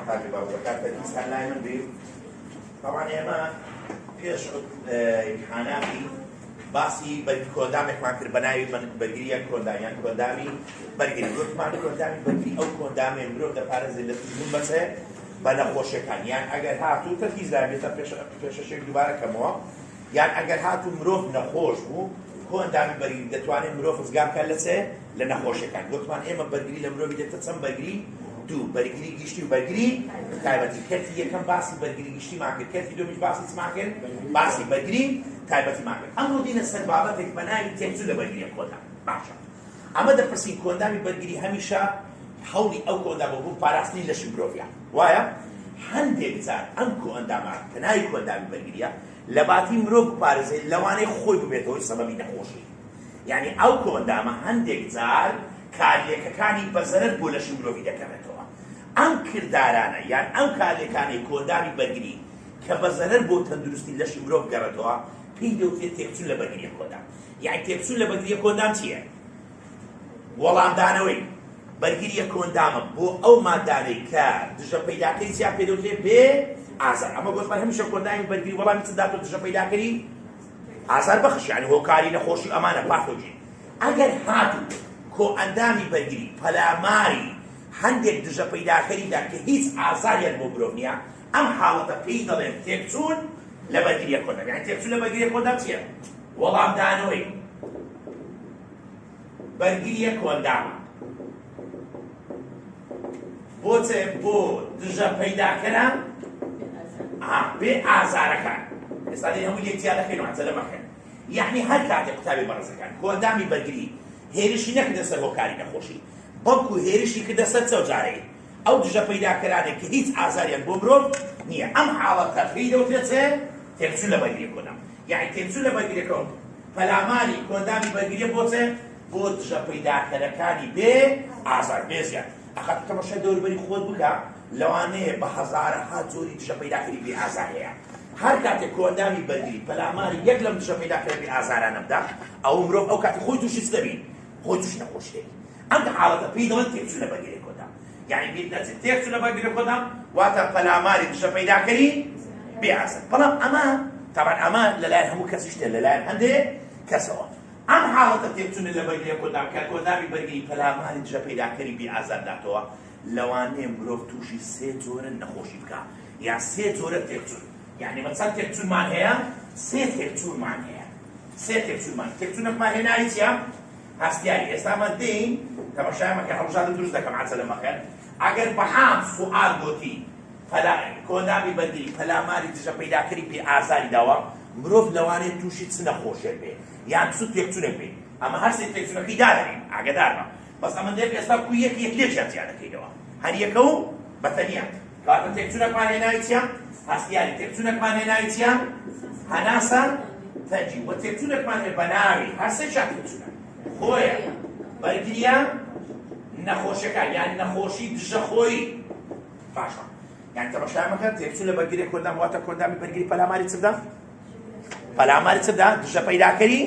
هذه بعض الأوقات الإنسان لا يؤمن به. طبعا إما فيش امتحاناتي باسی کۆندامێکمان کرد بەناوی بەرگریە کۆندامیان کۆندامی بەرگری گوتمان کۆندامی بەرگری ئەو کۆندامێ مرۆڤ دەپارێزێت لە تزمون بەچێ بە نەخۆشیەکان یان ئەگەر هاتوو تەرکیزدار بێتە پێشەشێک دووبارە کەمەوە یان ئەگەر هاتوو مرۆڤ نەخۆش بوو کۆندامی بەرگری دەتوانێت مرۆڤ ڕزگار بکات لە چێ لە نەخۆشیەکان. گوتمان ئێمە بەرگری لە مرۆڤی دێتە چەند بەرگری؟ دوو بەرگری گشتی و بەرگری تایبەتی. کەرتی یەکەم باسی بەرگری گشتیمان کرد، کەرتی دووەمیش باسی چمان کرد؟ باسی بەرگری تایبەتیمان کرد. ئەمڕۆ دینە سەر بابەتێک بە ناوی تێکچوو لە بەرگریە کۆندام. باشە ئەمە دەپرسین کۆندامی بەرگری هەمیشە هەوڵی ئەو کۆندامە بوو پاراستنی لەشی مرۆڤیە، وایە؟ هەندێک جار ئەم کۆندامە کە ناوی کۆندامی بەرگریە لە باتی مرۆڤ بپارێزێت لەوانەیە خۆی ببێتەوەی سەبەبی نەخۆشی. یعنی ئەو کۆندامە هەندێک جار کارلێکەکانی بەزەرەر بۆ لەشی مرۆڤی دەکەمێتەوە. ئەم کردارانە یان ئەم کارلێکانەی کۆندامی بەرگری کە بەزەرەر بۆ تەندروستی لەشی مرۆڤ گەڕێتەوە پێی دەوترێت تێکچوون لە بەرگریە کۆندام. یعنی تێکچوون لە بەرگریە کۆندام چییە؟ وەڵامدانەوەی بەرگریە کۆندامە بۆ ئەو مادانەی کە دژە پەیداکەری چیان پێ دەوترێت بێ ئازار. ئەمە گۆزمان هەمیشە کۆندامی بەرگری وەڵامی چ داتۆ دژە پەیداکەری ئازار بەخش، یعنی هۆکاری نەخۆشی ئەمانە پاثۆجین. ئەگەر هاتوو کۆ ئەندامی بەرگری پەلاماری هەندێک دژە پەیداکەریدا کە هیچ ئازاریان بۆ مرۆڤ نییە، ئەم حاڵەتە پێی دەڵێن تێکچوون لە بەرگریە کۆندام. یعنی تێکچوون لە بەرگریە کۆندام چییە؟ وەڵامدانەوەی بەرگریە کۆندامە بۆچێ بۆ دژە پەیداکەران بێ ئازارەکان. ئێستا دێ هەموو یەکتیا دەکەینەوە حەجە لەمەکەن. یعنی هەر کاتێک قوتابی بەڕێزەکان کۆندامی بەرگری هێرشی نەکردە سەر هۆکاری نەخۆشی، بەڵکو هێرشی کردە سەر چەوجارەی ئەو دژە پەیداکەرانێک کە هیچ ئازاریان بۆ مرۆڤ نییە، ئەم حاڵەتە پێی دەوترێت چێ؟ تێکچوون لە بەرگریە کۆندام. یعنی تێکچوون لە بەرگریە کۆندام پەلاماری کۆندامی بەرگریە بۆچێ؟ بۆ دژە پەیداکەرەکانی بێ ئازار بێ زیان. ئەخەت تەماشای دەوروبەری خۆت بکە، لەوانەیە بە هەزارەها جۆری دژە پەیداکەری بێ ئازار هەیە. هەر کاتێک کۆندامی بەرگری پەلاماری یەک لەم دژە پەیداکەری بێ ئازارانە بدا، ئەو مرۆڤ ئەو کاتی خۆی تووشی چ دەبین؟ خۆی تووشی نەخۆشی دەبین. ئەم حاڵەتە پێی دەڵێن تێکچوون لە بەرگریە کۆندام. یعنی بیر نەچێت تێکچوون لە بەرگریە کۆندام واتە پەلاماری دژە پەیداکەری بێ ئازار. بەڵام ئەمە طبعا ئەمە لەلایەن هەموو کەسیش تێ لەلایەن هەندێک کەسەوە. ئەم حاڵەتە تێکچوون لە بەرگریە کۆندام کە کۆندامی بەرگری پەلاماری دژە پەیداکەری بێ ئازار داتەوە، لەوانەیە مرۆڤ تووشی سێ جۆرە نەخۆشی بکە یان سێ جۆرە تێکچوون. یعنی چەند تێکچوونمان هەیە؟ سێ تێکچوونمان هەیە. سێ تێکچوونمان تێکچوونێکمان هێناوی چییە؟ هەستیاری. ئێستامان دێین تەماشایەمەکە هەڵبژاردە دروست دەکەم عەجە لەمەکەن. ئەگەر بەهام سوئال گوتی کۆندامی بەرگری پەلاماری دژە پەیداکەری بێ ئازاری داوە، مرۆڤ لەوانەیە تووشی چ نەخۆشێک بێ یان چ تێکچوونێک بێ. ئەمە هەر سێ تێکچوونەکەی دادەنین ئاگادار بە. بەس ئەمە دێک ئێستا کو یەک لێکیان چیان دەکەینەوە، هەر یەکە و بەتەنیا. کاتە تێکچوونێکمان هێناوی چییە؟ هەستیاری. تێکچوونێکمان هێناوی چییە؟ هەناسە تەنجیم. وە تێکچوونێکمان هێ بە ناوی هەر سێشان تێکچوونە خۆیە بەرگریە نەخۆشیەکان یان نەخۆشی دژە خۆی. باشە یان تەماشایەمەکە تێکچوون لە بەرگریە کۆندام واتە کۆندامی بەرگری پەلاماری چ بدا؟ پەلاماری چ بدا؟ دژە پەیداکەری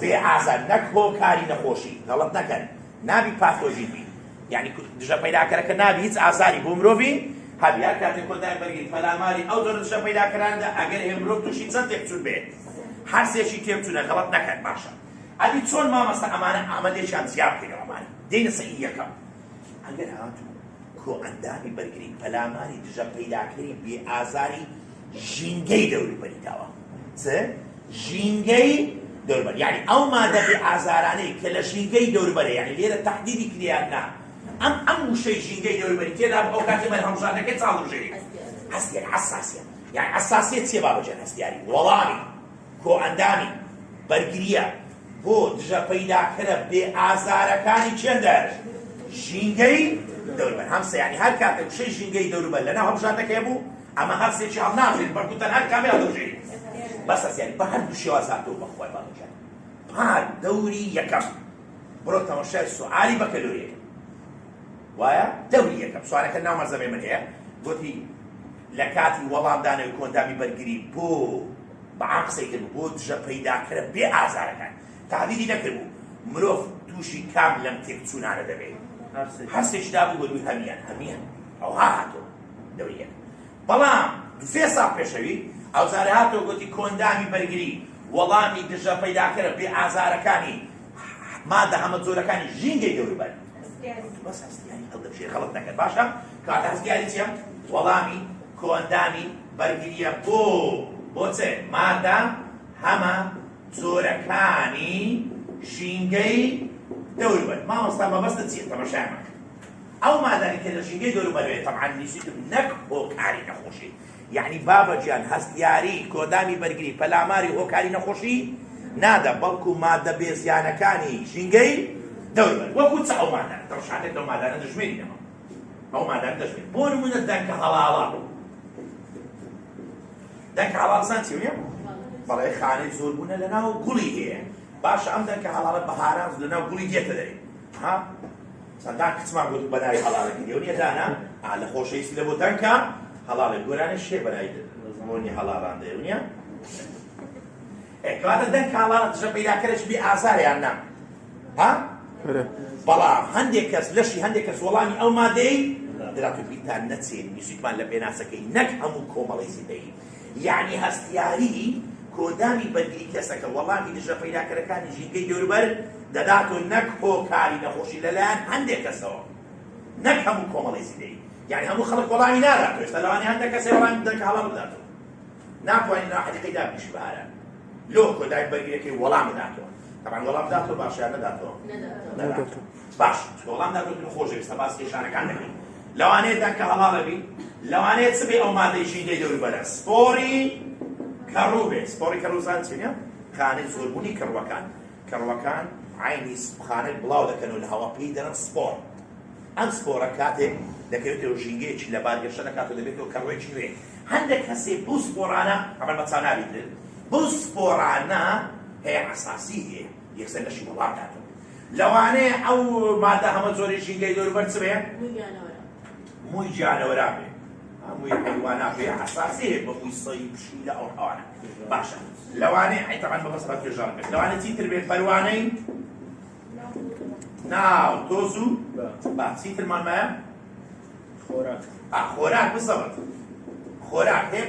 بێ ئازار، نەک هۆکاری نەخۆشی. غەڵەت نەکەن، نابی پاثۆژین بی. یعنی دژە پەیداکەرەکە نابی هیچ ئازاری بۆ مرۆڤی هەبی. هەر کاتێک کۆندامی بەرگری پەلاماری ئەو جۆرە دژە پەیداکەراندا ئەگەر هەیە مرۆڤ تووشی چەند تێکچوون بێت؟ هەر سێشی تێکچوونە. غەڵەت نەکەن. باشە ئەدی چۆن مامەستا ئەمانە ئامادەیەکیان زیاد بکەینەوە. ئەمانە دێنە سەی یەکەم. ئەگەر هاتوو کۆ ئەندامی بەرگری پەلاماری دژە پەیداکەری بێ ئازاری ژینگەی دەوروبەری داوە. چ؟ ژینگەی دەوروبەر. یعنی ئەو مادە بێ ئازارانەی کە لە ژینگەی دەوروبەرە، یعنی لێرە تەحدیدی کریان نا ئەم وشەی ژینگەی دەوروبەری تێدا ئەو کاتێ بەرهەمژانەکەی چاڵ بژێری. هەستیاری حەساسیە. یعنی حەساسیەت چێ بابەجێن هەستیاری؟ وەڵامی کۆ ئەندامی بەرگریە بۆ دژە پەیداکەرە بێ ئازارەکانی چێندەر؟ ژینگەی دەوروبەر. هەمسە یعنی هەر کاتێک وشەی ژینگەی دەوروبەر لەناو هەڵبژاردنەکەی بوو، ئەمە هەر سێکی هەڵ ناژێت بەڵکو تەنها کامی هەڵدەژێری. بەس یعنی بە هەردوو شێواز هاتووە بەخوای باڵەکان. پار دەوری یەکەم بڕۆ تەماشای سوئالی بە کەلۆریەکە، وایە؟ دەوری یەکەم سوالەکە ناو مەرزەمەی من هەیە. گوتی لە کاتی وەڵامدانەوەی کۆندامی بەرگری بۆ بەعام قسەی کرد بۆ دژە پەیداکەرە بێ ئازارەکان. تعبیری نەکردبوو مرۆڤ تووشی کام لەم تێکچوونانە دەبێت. هەر سێشدا بوو بە دووی هەمیان ئەو هاتۆ دەوریەک. بەڵام دوسێ ساڵ پێشەوی ئەو جارە هاتەوە گوتی کۆندامی بەرگری وەڵامی دژە پەیداکەرە بێ ئازارەکانی مادە هەمە جۆرەکانی ژینگەی دەوروبەر بەس هەستیاری هەڵدەبژێ خەڵک نەکرد. باشە کاتە هەستیاری چییە؟ وەڵامی کۆندامی بەرگریە بۆ چێ مادە هەمە جۆرەکانی ژینگەی دەوروبەر. مامۆستا مەبەستت چییە؟ تەماشایمان ئەو مادانی کە لە ژینگەی دەوروبەرێت تەبعاً نووسیتم نەک هۆکاری نەخۆشی، یعنی بابەجیان هەستیاری کۆندامی بەرگری پەلاماری هۆکاری نەخۆشی نادە، بەڵکو مادە بێزیانەکانی ژینگەی دەوروبەر. وەکو چ ئەو مادانە دەڕشاتێک لەو مادانە دەژمێرینەوە. ئەو مادانە دەژمێرین. بۆ نمونە دەنکە هەڵاڵە. دەنکە هەڵاڵزان چی ویە؟ بەڵێ خانەی زۆربوونە لەناو گوڵی هەیە. باشە ئەم دەنکە هەڵاڵە بەهاران لەناو گوڵی دێتە دەرێ. ها؟ چەندان کچمان گوت بەناوی هەڵاڵێکی دێونیە دانا لە خۆشەویستی لە بۆ دەنکە هەڵاڵێک گۆرانە شێ بەناوی مۆنی هەڵاڵان دەیونیە؟ کەواتە دەنکە هەڵاڵە دژە پەیداکەرێکی بێ ئازاریان نا. ها؟ بەڵام هەندێک کەس لەشی هەندێک کەس وەڵامی ئەو مادەی دەراتو بیرتان نەچێت نووسیتمان لە پێناسەکەی نەک هەموو کۆمەڵی زیندەی. یعنی هەستیاری کۆندامی بەرگری کەسەکە وەڵامی دژە پەیداکەرەکانی ژینگەی دەوروبەر دەداتۆ نەک هۆکاری نەخۆشی لەلایەن هەندێک کەسەوە نەک هەموو کۆمەڵی زیندەی. یعنی هەموو خەڵک وەڵامی ناداتۆ. ئێستا لەوانەیە هەندێک کەسێ وەڵامی دەنکە هەڵاڵ بداتەوە. ناتوانین ڕاحەتەکەی دابنیشی بەهاران. لۆ کۆندامی بەرگریەکەی وەڵام بداتەوە. طبعاً وەڵام بداتەوە باشیان نەداتەوە. باش وەڵام دادۆتن خۆشە ئێستا باسی کێشانەکان دەکەین. لەوانەیە دەنکە هەڵاڵە بی، لەوانەیە چ بێ ئەو مادەی ژینگەی دەوروبەرە؟ سپۆری کەڕوو بێ. سپۆری کەڕووزان چینە؟ خانەی زۆربوونی کەڕووەکان. کەڕووەکان عینی خانەی بڵاو دەکەنەوە لە هەوا پێی دەڵێن سپۆر. ئەم سپۆرە کاتێک دەکەوێتەوە ژینگەیەکی لە بارگەشە دەکاتەوە دەبێتەوە کەڕوویەکی نوێ. هەندێک کەسێ بەو سپۆرانە ئەمە بەچاو نابێتن بەو سپۆرانە هەیە حەساسی هەیە یەکسەر لەشی وەڵام داتەوە. لەوانەیە ئەو مادە هەمە جۆرەی ژینگەی دەوروبەر چ بێ؟ مووی گیانەوەرا بێ. مووی حەیوانات بێ حەساسی هەیە بە مووی سەی پشی لە ئەو حەوانە. باشە لەوانەیە طبعاً بەبەست بە توێژان بێت. لەوانەیە چیتر بێت؟ پەروانەی ناو تۆز و چیترمان مایە؟ خۆراک. خۆراک بسەوت. خۆراک هەیە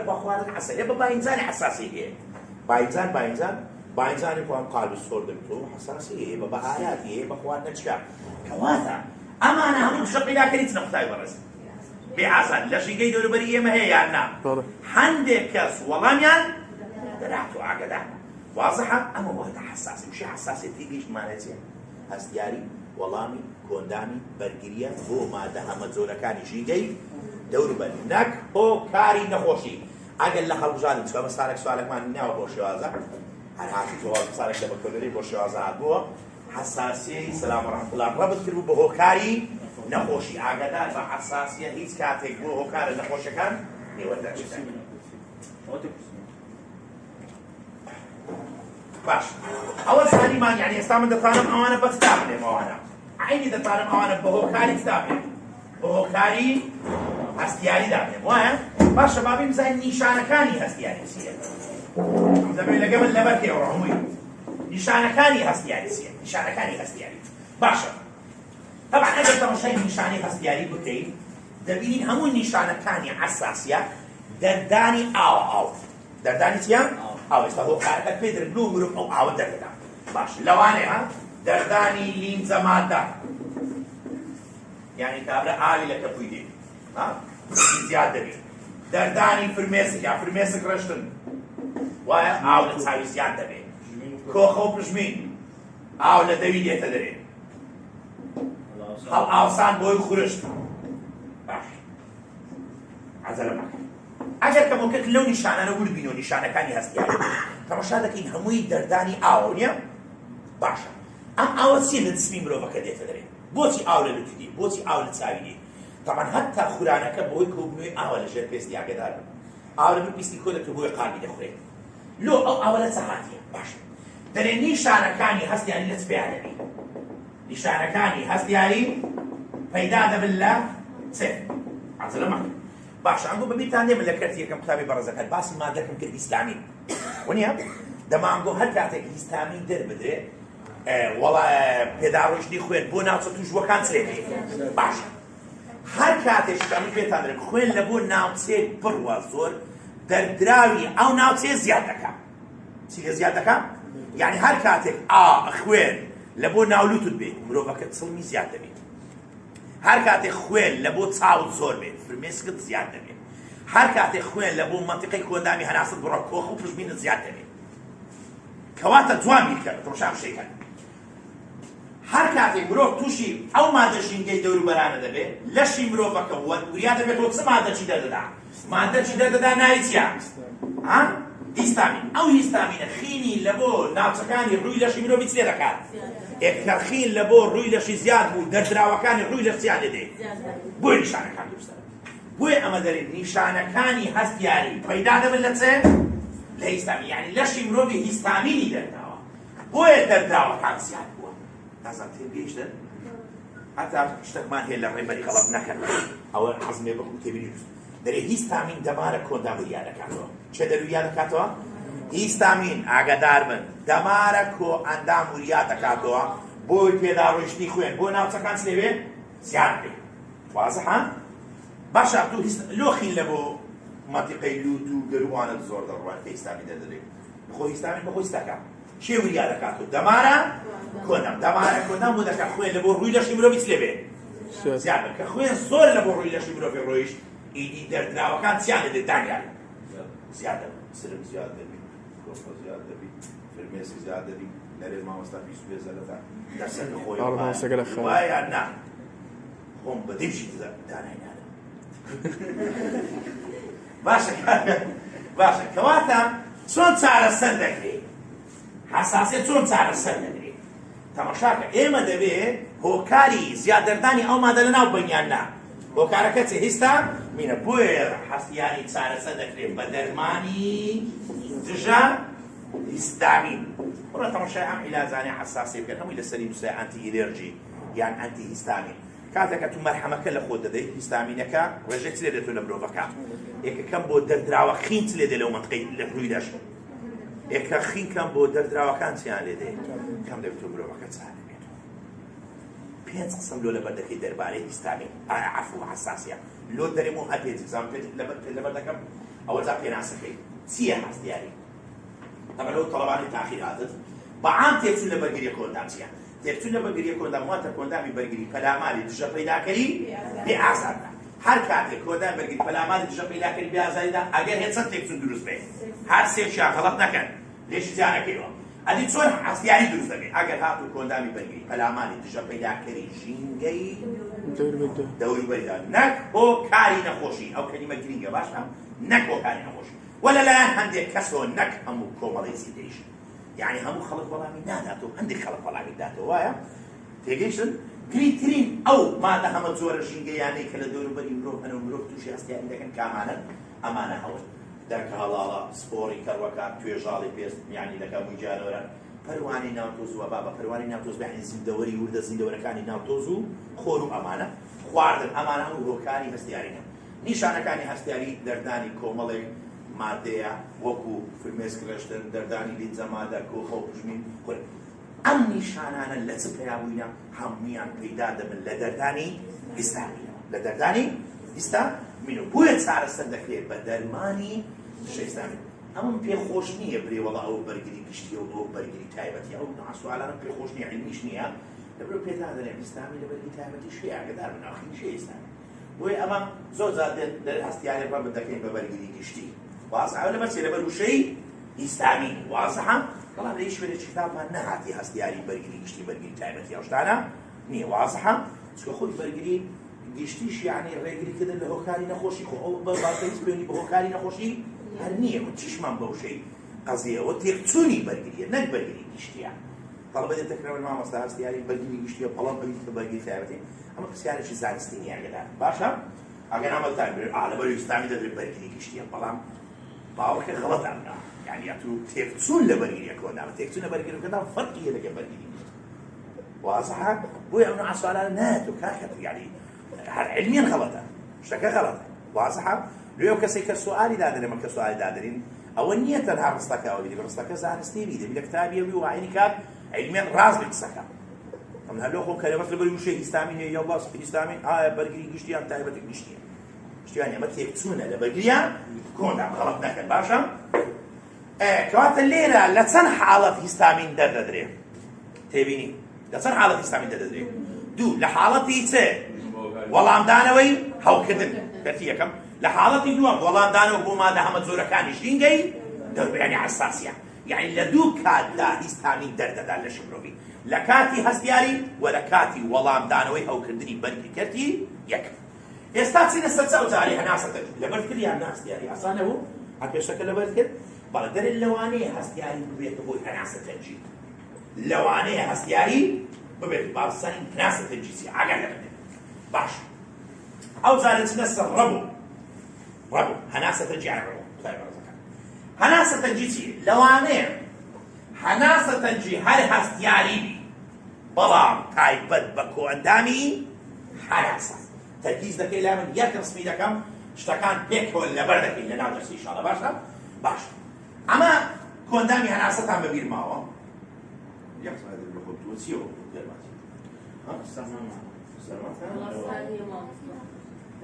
بە خواردن حەساسی هەیە بە باینجانی حەساسی هەیە. باینجانی خۆم قالبی سۆر دەبێتەوە حەساسی هەیە بە بەهاراتی هەیە بە خواردنە چکار. کەواتە ئەمانە هەموو دژە پەیداکەری چنە قوتابی بەڕێز بێ ئازار لە ژینگەی دەوروبەری ئێمە هەیە یان نا؟ هەندێک کەس وەڵامیان دەداتەوە ئاگادار. وازەحە ئەمە وەختە حەساسی وشی حەساسیەتی گەیشتمانە چییە؟ هەستیاری وەڵامی کۆندامی بەرگریە بۆ مادە هەمە جۆرەکانی ژینگەی دەوروبەر نەک هۆکاری نەخۆشی. ئەگەر لە هەڵبژاردن چکە مەسالێک سوالێکمان ناوە بۆ شێوازە هەر هاتی جواب مەسالێک لە بەکۆلەری بۆ شێوازە هاتبووە حەساسیەی سەلام ڕەحمەتوڵڵاه ڕەبط کردبوو بە هۆکاری نەخۆشی. ئاگادار بە حەساسیە هیچ کاتێک بۆ هۆکارە نەخۆشەکان نێوەدەچێت. باش ئەوە زانیمان یعنی ئێستا من دەتوانم ئەوانە بە چتا بنێم ئەوانە عینی دەتوانم ئەوانە بە هۆکاری چتا بنێم بە هۆکاری هەستیاری دابنێم وایە؟ باشە با بیم بزانین نیشانەکانی هەستیاری چییە؟ دەبێت لەگە من لەبەر تێوە هەمووی نیشانەکانی هەستیاری چییە؟ نیشانەکانی هەستیاری باشە طبعا ئەگەر تەماشای نیشانەی هەستیاری بکەین دەبینین هەموو نیشانەکانی ئەساسیە دەردانی ئاو دەردانی چییە؟ ئاو. ئێستا هۆکارەکەت پێ درن بلو مرۆڤ ئەو ئاوە دەردەدا. باش لەوانەیە دەردانی لینجە مادە یعنی کابرا ئاوی لە کەپووی دێت زیاد دەبێت. دەردانی فرمێسک یا فرمێسک ڕشتن وایە ئاو لە چاوی زیاد دەبێت. کۆخە و پژمین ئاو لە دەوی دێتە دەرێ. هەڵ ئاوسان بۆی خورشت. باش عەزەلە مەکە. ئەگەر کەمۆکەت لەو نیشانانە وردبینەوە نیشانەکانی هەستیاری تەماشا دەکەین هەمووی دەردانی ئاوە نییە؟ باشە ئەم ئاوە چیە لە جسمی مرۆڤەکە دێتە دەرێ؟ بۆچی ئاو لە لوتی دێت؟ بۆچی ئاو لە چاوی دێت؟ تەمان هەتا خورانەکە بۆی کۆبنەوەی ئاوە لەژێر پێستی ئاگادار بن. ئاو لە پێستی کۆ دەکرێت بۆی قاڵبی دەخورێت. لۆ ئەو ئاوە لە چ هاتیە؟ باشە دەرێ نیشانەکانی هەستیاری لە چ پێیان دەبێت؟ نیشانەکانی هەستیاری پەیدا دەبن لە چ؟ عەزەلە مەکە. باشە ئەنگۆ بەبیرتان دێمە لە کەرتی یەکەم قوتابی بەڕێزەکەت باسی مادەکەم کرد هیستامین وەنیە؟ دەمانگۆ هەر کاتێک هیستامین دەربدرێ وەڵا پێداڕۆیشتنی خوێن بۆ ناوچە توژوەکان چ لێ بێت؟ باشە هەر کاتێک من پێتان دەڵێم خوێن لە بۆ ناوچەیەک بڕوە زۆر دەردراوی ئەو ناوچەیە زیاد دەکات. چی لێ زیاد دەکات؟ یعنی هەر کاتێک خوێن لە بۆ ناولوتت بێت مرۆڤەکە سڵمی زیاد دەبێت. هەر کاتێک خوێن لە بۆ چاوت زۆر بێت فرمێسکت زیاد دەبێت. هەر کاتێک خوێن لە بۆ مەنتیقەی کۆندامی هەناسەت بڕە کۆخ و پشتبینت زیاد دەبێت. کەواتە جوان بیرکە تەماشا شتێکەکە. هەر کاتێک مرۆڤ تووشی ئەو مادە ژینگەی دەوروبەرانە دەبێت لەشی مرۆڤەکە وریا دەبێتەوە چ مادەچی دەردەدا؟ مادەچی دەردەدا ناوی چییە؟ هیستامین. ئەو هیستامینە خینی لە بۆ ناوچەکانی ڕووی لەشی مرۆڤی چ لێ دەکات؟ ئێکە خین لە بۆ ڕووی لەشی زیاد بوو دەردراوەکانی ڕووی لەش زیاد دەدێت. بۆی نیشانەکان دروست دەبن. بۆی ئەمە دەرێت نیشانەکانی هەستیاری پەیدا دەبن لە چێ؟ لە هیستامین. یعنی لەشی مرۆڤی هیستامینی دەرداوە. بۆیە دەردراوەکان زیاد بووە. نازان تێ گەیشتن؟ هەتا شتێکمان هەیە لە ڕێبەری غەڵەت نەکەن. ئەوە حەزمێ بەخۆ تێبینی دەرێ هیستامین دەمارە کۆندام وریا دەکاتەوە. چێ دەروریا دەکاتەوە؟ هیستامین ئاگادار بن دەمارە کۆ ئەندام وریا دەکاتەوە بۆی پێدا ڕۆیشتنی خوێن بۆ ناوچەکان چ لێوێ؟ زیاد بێت. وازەحە؟ باشە تو لۆخین لە بۆ مەنتیقەی لووت و گەروانت زۆر دەڕوان کە هیستامین دەدەرێت. بخۆ هیستامین بەخۆی دەکات. چێ وریا دەکاتەوە؟ دەمارە کۆندام. دەمارە کۆندام بۆ دەکات خوێن لە بۆ ڕووی لەشی مرۆڤی چ لێبێ؟ زیاد بێت. کە خوێن زۆر لە بۆ ڕووی لەشی مرۆڤی ڕۆیشت ئیدی دەردراوەکان چیان دەدێت دانیان زیاد دەبێت. سرم زیاد دەبێت، کۆفە زیاد دەبێت، فرمێسی زیاد دەبێت. لەرێ مامۆستا بیست زەرەتا دەسەر خۆی وایە نا خۆم بەدیشی دانای نادەم. باشە کەواتە چۆن چارەسەر دەکرێت؟ حساسیت چۆن چارەسەر دەکرێت؟ تەماشاکە ئێمە دەبێت هۆکاری زیاددەردانی ئەو مادە لەناو بەنیان نا. هۆکارەکە چێ؟ هیستامینە. بۆیە هەستیاری چارەسەر دەکرێت بە دەرمانی دژە هیستامین. ولا تمشي عم علاجاني حساسية بكن هم يلسري مسا أنتي إلرجي يعني أنتي هيستامين كاتك تو مرحمة كلا خود ده هيستامينك رجعت لي ده لمروفك إيه كم بود دردراوة خين تلي ده لو منطقي لفرويداش إيه خين كم بود دردراوة كان سيان ده كم ده تو مروفك تساعد بينس قسم لو لبردك درباري هيستامين عفو حساسية لو دريمو هبيت زمان لبردك أول زمان ناسكي سيا هستياري طبعا لو طلباني تأخيرات بعام تيرتون لبرجري كوندام سيا تيرتون لبرجري كوندام واتر كوندامي برجري كلامالي دجا بيدا كري بأعزاد هر كاتي كوندام برجري كلامالي دجا بيدا كري بأعزاد أجر هتسن تيرتون دروس بيه هر سير شيء غلط نكن ليش زيانة كيلو أدي تصور حسياني دروس بيه أجر هاتو كوندامي برجري كلامالي دجا بيدا كري جينجي دوري بيدا نك هو كاري نخوشي أو كلمة جرينجا باشا نك هو كاري نخوشي ولا لا عندك كسو نك همو كومالي سيديش يعني همو خلق ولا من داتو عندك خلق ولا من داتو وايا تيجيشن كريترين او ما ده هم زور الشينجا يعني كلا دور بري مروف انا مروف توشي استي عندك كامانا امانه هو درك هلالا سبوري كروكا تويجالي بيس يعني لك مجالورا پرواني ناوتوز وبابا پرواني ناوتوز بحني زندوري ورد زندورا كاني ناوتوزو خورو امانه خواردن امانه هو كاري هستيارينا نيشانه كاني هستياري درداني كومالي مادەیە وەکو فرمێسکرشتن دەردانی لینزە مادە کۆخە و پژمین ئەم نیشانانە لە چ پێیابووینە هەموویان پەیدا دەبن لە دەردانی هیستامینەوە لە دەردانی هیستامینەوە بۆیە چارەسەر دەکرێت بە دەرمانی هیستامین. ئەمم پێخۆش نییە برێ وەڵا ئەو بەرگری گشتی و ئەو بەرگری تایبەتی ئەو سوالانە پێخۆش نییە علمیش نییە لەبەرەوە پێتان دەڵێم هیستامی لە بەرگری تایبەتی شێ ئاگادار بن ئاخری شێ هیستامی بۆیە ئەمە زۆر جار هەستیارێک ڕەبن دەکەین بە بەرگری گشتی واضحة ولا بس يلبلو شيء هيستامين واضحة طبعا ليش بدك كتاب ما نهاتي هستياري برجري قشتي برجري تايبتي أوشتانا نية واضحة شو خود برجري قشتيش يعني رجلي كده اللي هو كاري نخوشي خو بعدين بيني بهو كاري نخوشي هرنية وتشيش من بهو شيء قضية وتيقتوني برجري نك برجري قشتي يعني طلب بدي تكرر الماء مصدر هستياري برجري قشتي وطلب بدي برجري تايبتي أما بس يعني شيء زانستين يعني كده باشا أجن عمل تاني على بالي يستعمل ده برجري قشتي طبعا باوك غلط عنا يعني أتو تيفتون لبرجري يكون عم تيفتون لبرجري كذا فرق يلقى برجري واضحة بوي أنو عسوالنا ناتو كاخد يعني علميا غلطة شكا غلطة واضحة لو كسيك السؤال دادرين ما كسؤال دادرين أو النية تنها رستك أو اللي برستك زانستي بيده بيدك تابيه وعيني كاب علميا راز بيتسكا ئەم هەلۆ خۆ کەلەمەت لەبەر وشەی هیستامین هەیە یا وەسفی هیستامین ئایا بەرگری گشتیان تایبەتی گشتیە گشتیان ئێمە تێکچوونە لە بەرگریان کۆندا غەڵەت نەکەن باشە کەواتە لێرە لە چەند حاڵەت هیستامین دەردەدرێت تێبینی لە چەند حاڵەت هیستامین دەردەدرێت دوو لە حاڵەتی چ وەڵامدانەوەی هەڵکردن بەرتی یەکەم لە حاڵەتی دووەم وەڵامدانەوە بۆ مادە هەمە جۆرەکانی ژینگەی دەوربەیانی حساسیە یعنی لە دوو کاتدا هیستامین دەردەدات لە شمرۆڤی لە کاتی هەستیاری و لە کاتی وەڵامدانەوەی هەڵکردنی بەرگی کردی یەکەم ئێستا چینە سەر چ ئەوجارێ هەناسەتە لەبەر کردیان هەستیاری ئاسانە بوو ئەپێشەکە لەبەر کرد بەڵێ دەرێ لەوانەیە هەستیاری ببێتە بۆی هەناسەتەنجی لەوانەیە هەستیاری ببێت باسەنی هەناسەتەنجیسی ئاگای لەبێت باش ئەو جارە چنە سەر ڕەبوو هەناسەتەنجی ڕەبوو هەناسەتەنجی چی لەوانەیە هەناسەتەنجی هەر هەستیاری بی بەڵام تایبەت بە کۆئەندامی هەناسە تەرکیز دەکەی لا من یەک ڕسمی دەکەم شتەکان پێکەوە لەبەر دەکەین لە ناو دەرسی ئینشاڵڵا باشە باش ئەمە کۆئەندامی هەناسەتان بەبیر ماوە یەک سەعات لە خۆت تۆ چیەوە دەرماتی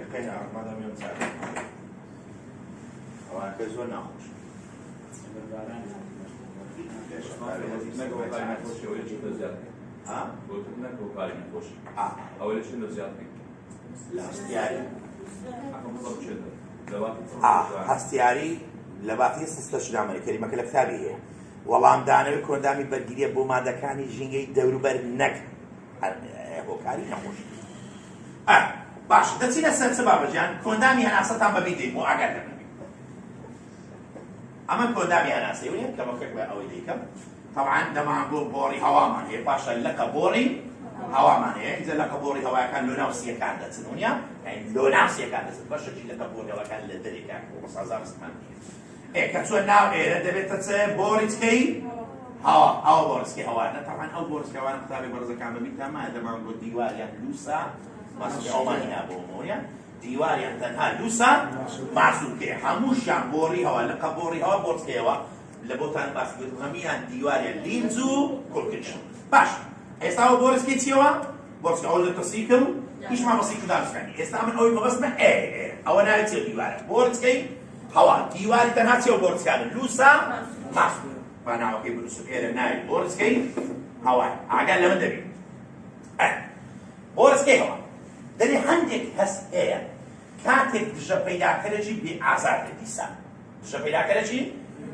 یەکەی ئەمادەمیان چاک ئەوانەکە زۆر ناخۆش هەستیاری لە باتی سستە شرامەی کەریمەکە لە کتابی هەیە وەڵامدانەوەی کۆندامی بەرگریە بۆ مادەکانی ژینگەی دەوروبەر نەک هۆکاری نەخۆش باش دەچینە سەر چ بابەتیان کۆندامی هەناسەتان بەبێ دێم بۆ ئاگات دەبن ئەمە کۆندامی هەناسەی وێ کەمەکەک بە ئەوەی دەیکەم طبعا دەمان بۆ بۆڕی هەوامان هەیە پاشە لەکە بۆڕی هەوامان هەیە ئیجا لەکە بۆڕی هەوایەکان لۆ ناو سیەکان دەچن وانیا لۆ ناو سیەکان دەچن بەشێکی لەکە بۆڕی هەوایەکان لە دەرێکان بۆ سازار ستمان کە چوە ناو ئێرە دەبێتە چ بۆڕیچکەی هەوا ئەوە بۆڕچکەی هەوانە طبعا ئەو بۆڕچکەی هەوانە قوتابی بەڕزەکان ببیتەمە دەمان بۆ دیواریان لووسا ماسکی ئەومانی هەبوو وانیا دیواریان تەنها لووسا ماسوولکەیە هەمووشیان بۆڕی هەوا لەکە بۆڕی هەوا بۆڕچکەیەوە لە بۆتان باسی کرد هەمیان دیواریان لینز و کۆڵکردشن باش ئێستا ئەو بۆڕچکەی چیەوە بۆڕچکە ئەو لە تەسیکل هیچمان بەسیکل دانیشتانی ئێستا من ئەوەی مەبەستمە ئەوە ناوی چیە دیوارە بۆڕچکەی هەوا دیواری تەنها چیەوە بۆڕچکانن لووسا ماسوول با ناوەکەی بنووسم ئێرە ناوی بۆڕچکەی هەوای ئاگان لەمە دەبێت بۆڕچکەی هەوا دەرێ هەندێک هەست هەیە کاتێک دژە پەیداکەرەی بێ ئازار لە دیسان دژە پەیداکەرەی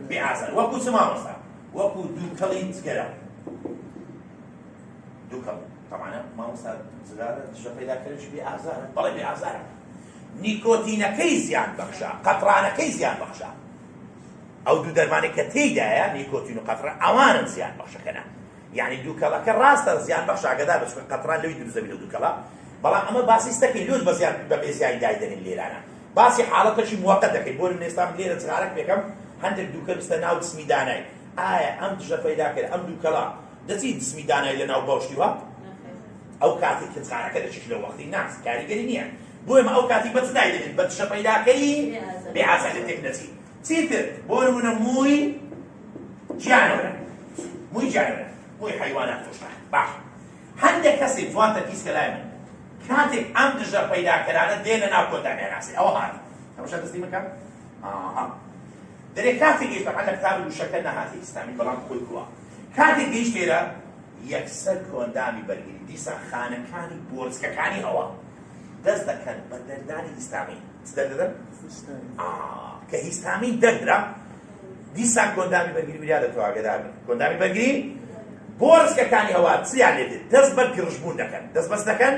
بێ ئازار وەکو چ مامۆستا وەکو دووکەڵی جگەرە دووکەڵ طبعا مامۆستا جگارە دژە پەیداکەرەی بێ ئازارە بەڵێ بێ ئازارە نیکۆتینەکەی زیان بەخشا قەترانەکەی زیان بەخشا ئەو دوو دەرمانێک کە تێیدایە نیکۆتین و قەتران ئەوانن زیان بەخشەکەنە یعنی دووکەڵەکە ڕاستە زیان بەخش ئاگادار بچ قەتران لەوی دروست دەبێت لە دووکەڵە بەڵام ئەمە باسی دەکەین لۆت بە بێزیایی دایدەنین لێرانە باسی حاڵەتەشی موەقەت دەکەین بۆ من ئێستا لێرە چغارەک پێکەم هەندێک دووکە بستە ناو دسمی دانای ئایا ئەم دژە پەیدا کرد ئەم دووکەڵە دەچی دسمی دانای لە ناو بەوشتیوە ئەو کاتێک کە چغارەکە دەچیش لە وەختی ناس کاریگەری نییە بۆ ئێمە ئەو کاتی بە چ دایدەنین بە دژە پەیداکەی بێ ئازار لە تێک نەچی چیتر بۆ نمونە مووی گیانەوە مووی گیانەوە مووی حەیوانات خۆشتان باش هەندێک کەسێک جوان تەرکیز کە لای من کاتێک ئەم دژە پەیداکەرانە دێنە ناو کۆندامی هەناسەی ئەوە هاتی تەماشا دەستی مەکەم دەرێ کاتێک گەیشت لە کتابی وشەکە نەهاتی ئیسلامی بەڵام خۆی کووە کاتێک گەیشت لێرە یەکسەر کۆندامی بەرگری دیسان خانەکانی بۆرچکەکانی هەوا دەست دەکەن بە دەردانی هیستامین چ دەردەدەن کە هیستامین دەردرا دیسان کۆندامی بەرگری بریادە تۆ ئاگادار بن کۆندامی بەرگری بۆرچکەکانی هەوا چیان لێ دێت دەست بە گرژبوون دەکەن دەست بەست دەکەن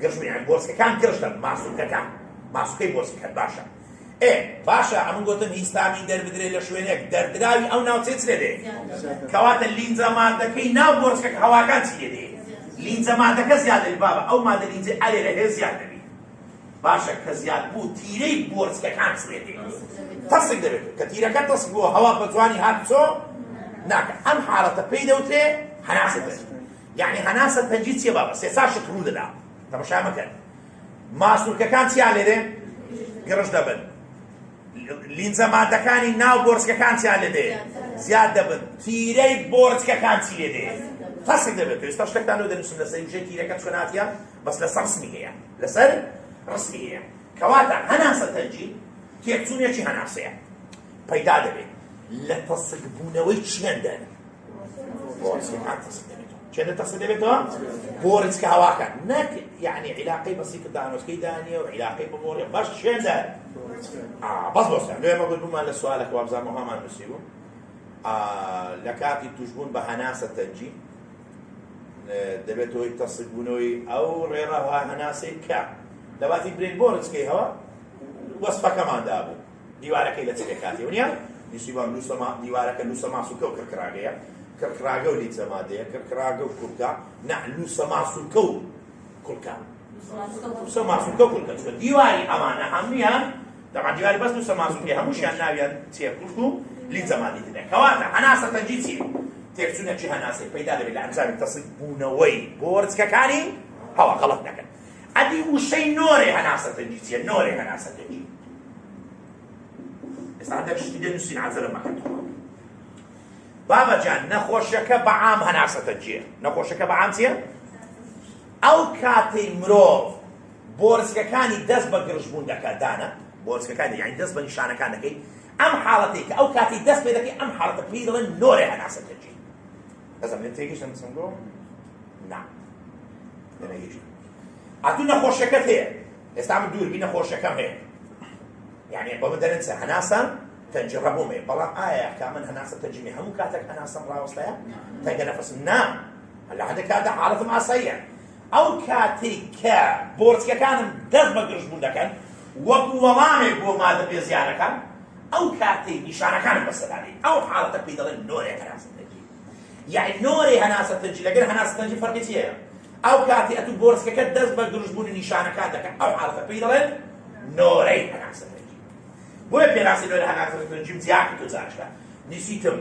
گرژبوون یعنی بۆرچکەکان گرژدەن ماسوولکەکان ماسوولکەی بۆرچکەکەت باشە باشە ئەمن گوتم هیستامین دەربدرێت لە شوێنێک دەردراوی ئەو ناوچێ چ لێ دێ کەواتە لینجە مادەکەی ناو بۆرچکەکە هەواکان چی لێ دێ لینجە مادەکە زیاد دەبێت بابە ئەو مادە لینجە ئەلێ لە هێ زیاد دەبێت باشە کە زیاد بوو تیرەی بۆرچکەکان چ لێ دێ تەسک دەبێت کە تیرەکە تەسک بووە هەوا بە جوانی هاتچۆ ناکە ئەم حاڵەتە پێی دەوترێ هەناسەتەنجی یعنی هەناسەتەنجی چییە بابە سێ چاشت ڕوو دەدا تەماشا مەکەن ماسوولکەکان چیان لێ دێ گرژ دەبن لینزە مادەکانی ناو بۆرچکەکان چیان لێ دێ زیاد دەبن تیرەی بۆرچکەکان چی لێ دێ تەسک دەبێت ئێستا شتێکتان لێ دەنووسم لەسەر وشەی تیرەکە چۆن هاتیە بەس لەسەر ڕسمی هەیە لەسەر ڕسمی هەیە کەواتە هەناسە تەنجی تێکچوونێکی هەناسەیە پەیدا دەبێت لە تەسک بوونەوەی چێندەن بۆرچکەکان تەسک دەبێتەوە چێندە تەسک دەبێتەوە بۆرچکە هەواکان نەک یعنی عیلاقەی بەسی کە دانۆسکەی دانیە و عیلاقەی بمۆڕێ بەش چێندەن بەس بۆستان لێمە بوومان لە سوالێک وابزار مۆهامان نووسی بوو لە کاتی توشبوون بە هەناسە تەنجی دەبێتەوەی تەسک بوونەوەی ئەو ڕێڕە هەناسەی کە لەواتی برێن بۆرچکەی هەوا وەسفەکەماندا بوو دیوارەکەی لە چێ کاتی ونیە دیسیبان دیوارەکە لوسە ماسوولکە و کڕکراگەیە کڕکراگە و لیچە مادەیە کڕکراگە و کوڵکە نە لوسە ماسوولکە و کوڵکە لوسە ماسوولکە و کوڵکە چکە دیواری ئەمانە هەموویان دەما دیواری بەس لوسە ماسوولکەی هەمووشیان ناویان چێ کوڵک و لیچە مادەی تێدایە کەواتە هەناسە تەنجی چییە تێکچوونێکی هەناسەی پەیدا دەبێت لە ئەنجامی تەسک بوونەوەی بۆرچکەکانی هەوا غەڵەت نەکەن ئەدی وشەی نۆرێ هەناسە تەنجی چییە نۆرێ هەناسە تەنجی ئێستا هەندێک شتی دەنووسین عەزەرم مەکەن بابەجان نەخۆشیەکە بەعام هەناسە تەنجیە نەخۆشیەکە بەعام چییە ئەو کاتەی مرۆڤ بۆرچکەکانی دەست بە گرژبوون دەکات دانە بۆرچکەکانی یعنی دەست بە نیشانەکان دەکەی ئەم حاڵەتەی کە ئەو کاتی دەست پێ دەکەی ئەم حاڵەتە پێی دەڵێن نۆرێ هەناسە تەنجی ئەزانم لێت تێگەیشتم چەندۆ نا لێنەگەیشتم ئاتوو نەخۆشیەکەت هەیە ئێستا من دووربی نەخۆشیەکەم هەیە یعنی بە من دەرێنچە هەناسە تەنجی ڕەبوومێ بەڵام ئایا کا من هەناسە تەنجیمێ هەموو کاتێک هەناسەم ڕاوەستایە تەنگە نەفەسم نا لە هەندێک کاتە حاڵەتم ئاساییە ئەو کاتی کە بۆرچکەکانم دەست بە گرژبوون دەکەن وەکو وەڵامێک بۆ مادە بێزیانەکان ئەو کاتی نیشانەکانم بەسەدادەی ئەو حاڵەتە پێی دەڵێن نۆرێ هەناسە تەنجی یعنی نۆرێ هەناسە تەنجی لەگەر هەناسە تەنجی فەرقی چییە ئەو کاتی ئەتوو بۆرچکەکە دەست بە گرژبوونی نیشانەکان دەکەن ئەو حاڵەتە پێی دەڵێن نۆرەی هەناسە تەنجی بۆیە پێناسی لۆرە هەناسە تەنجیم جیاکی تۆ جارشکە نووسیتم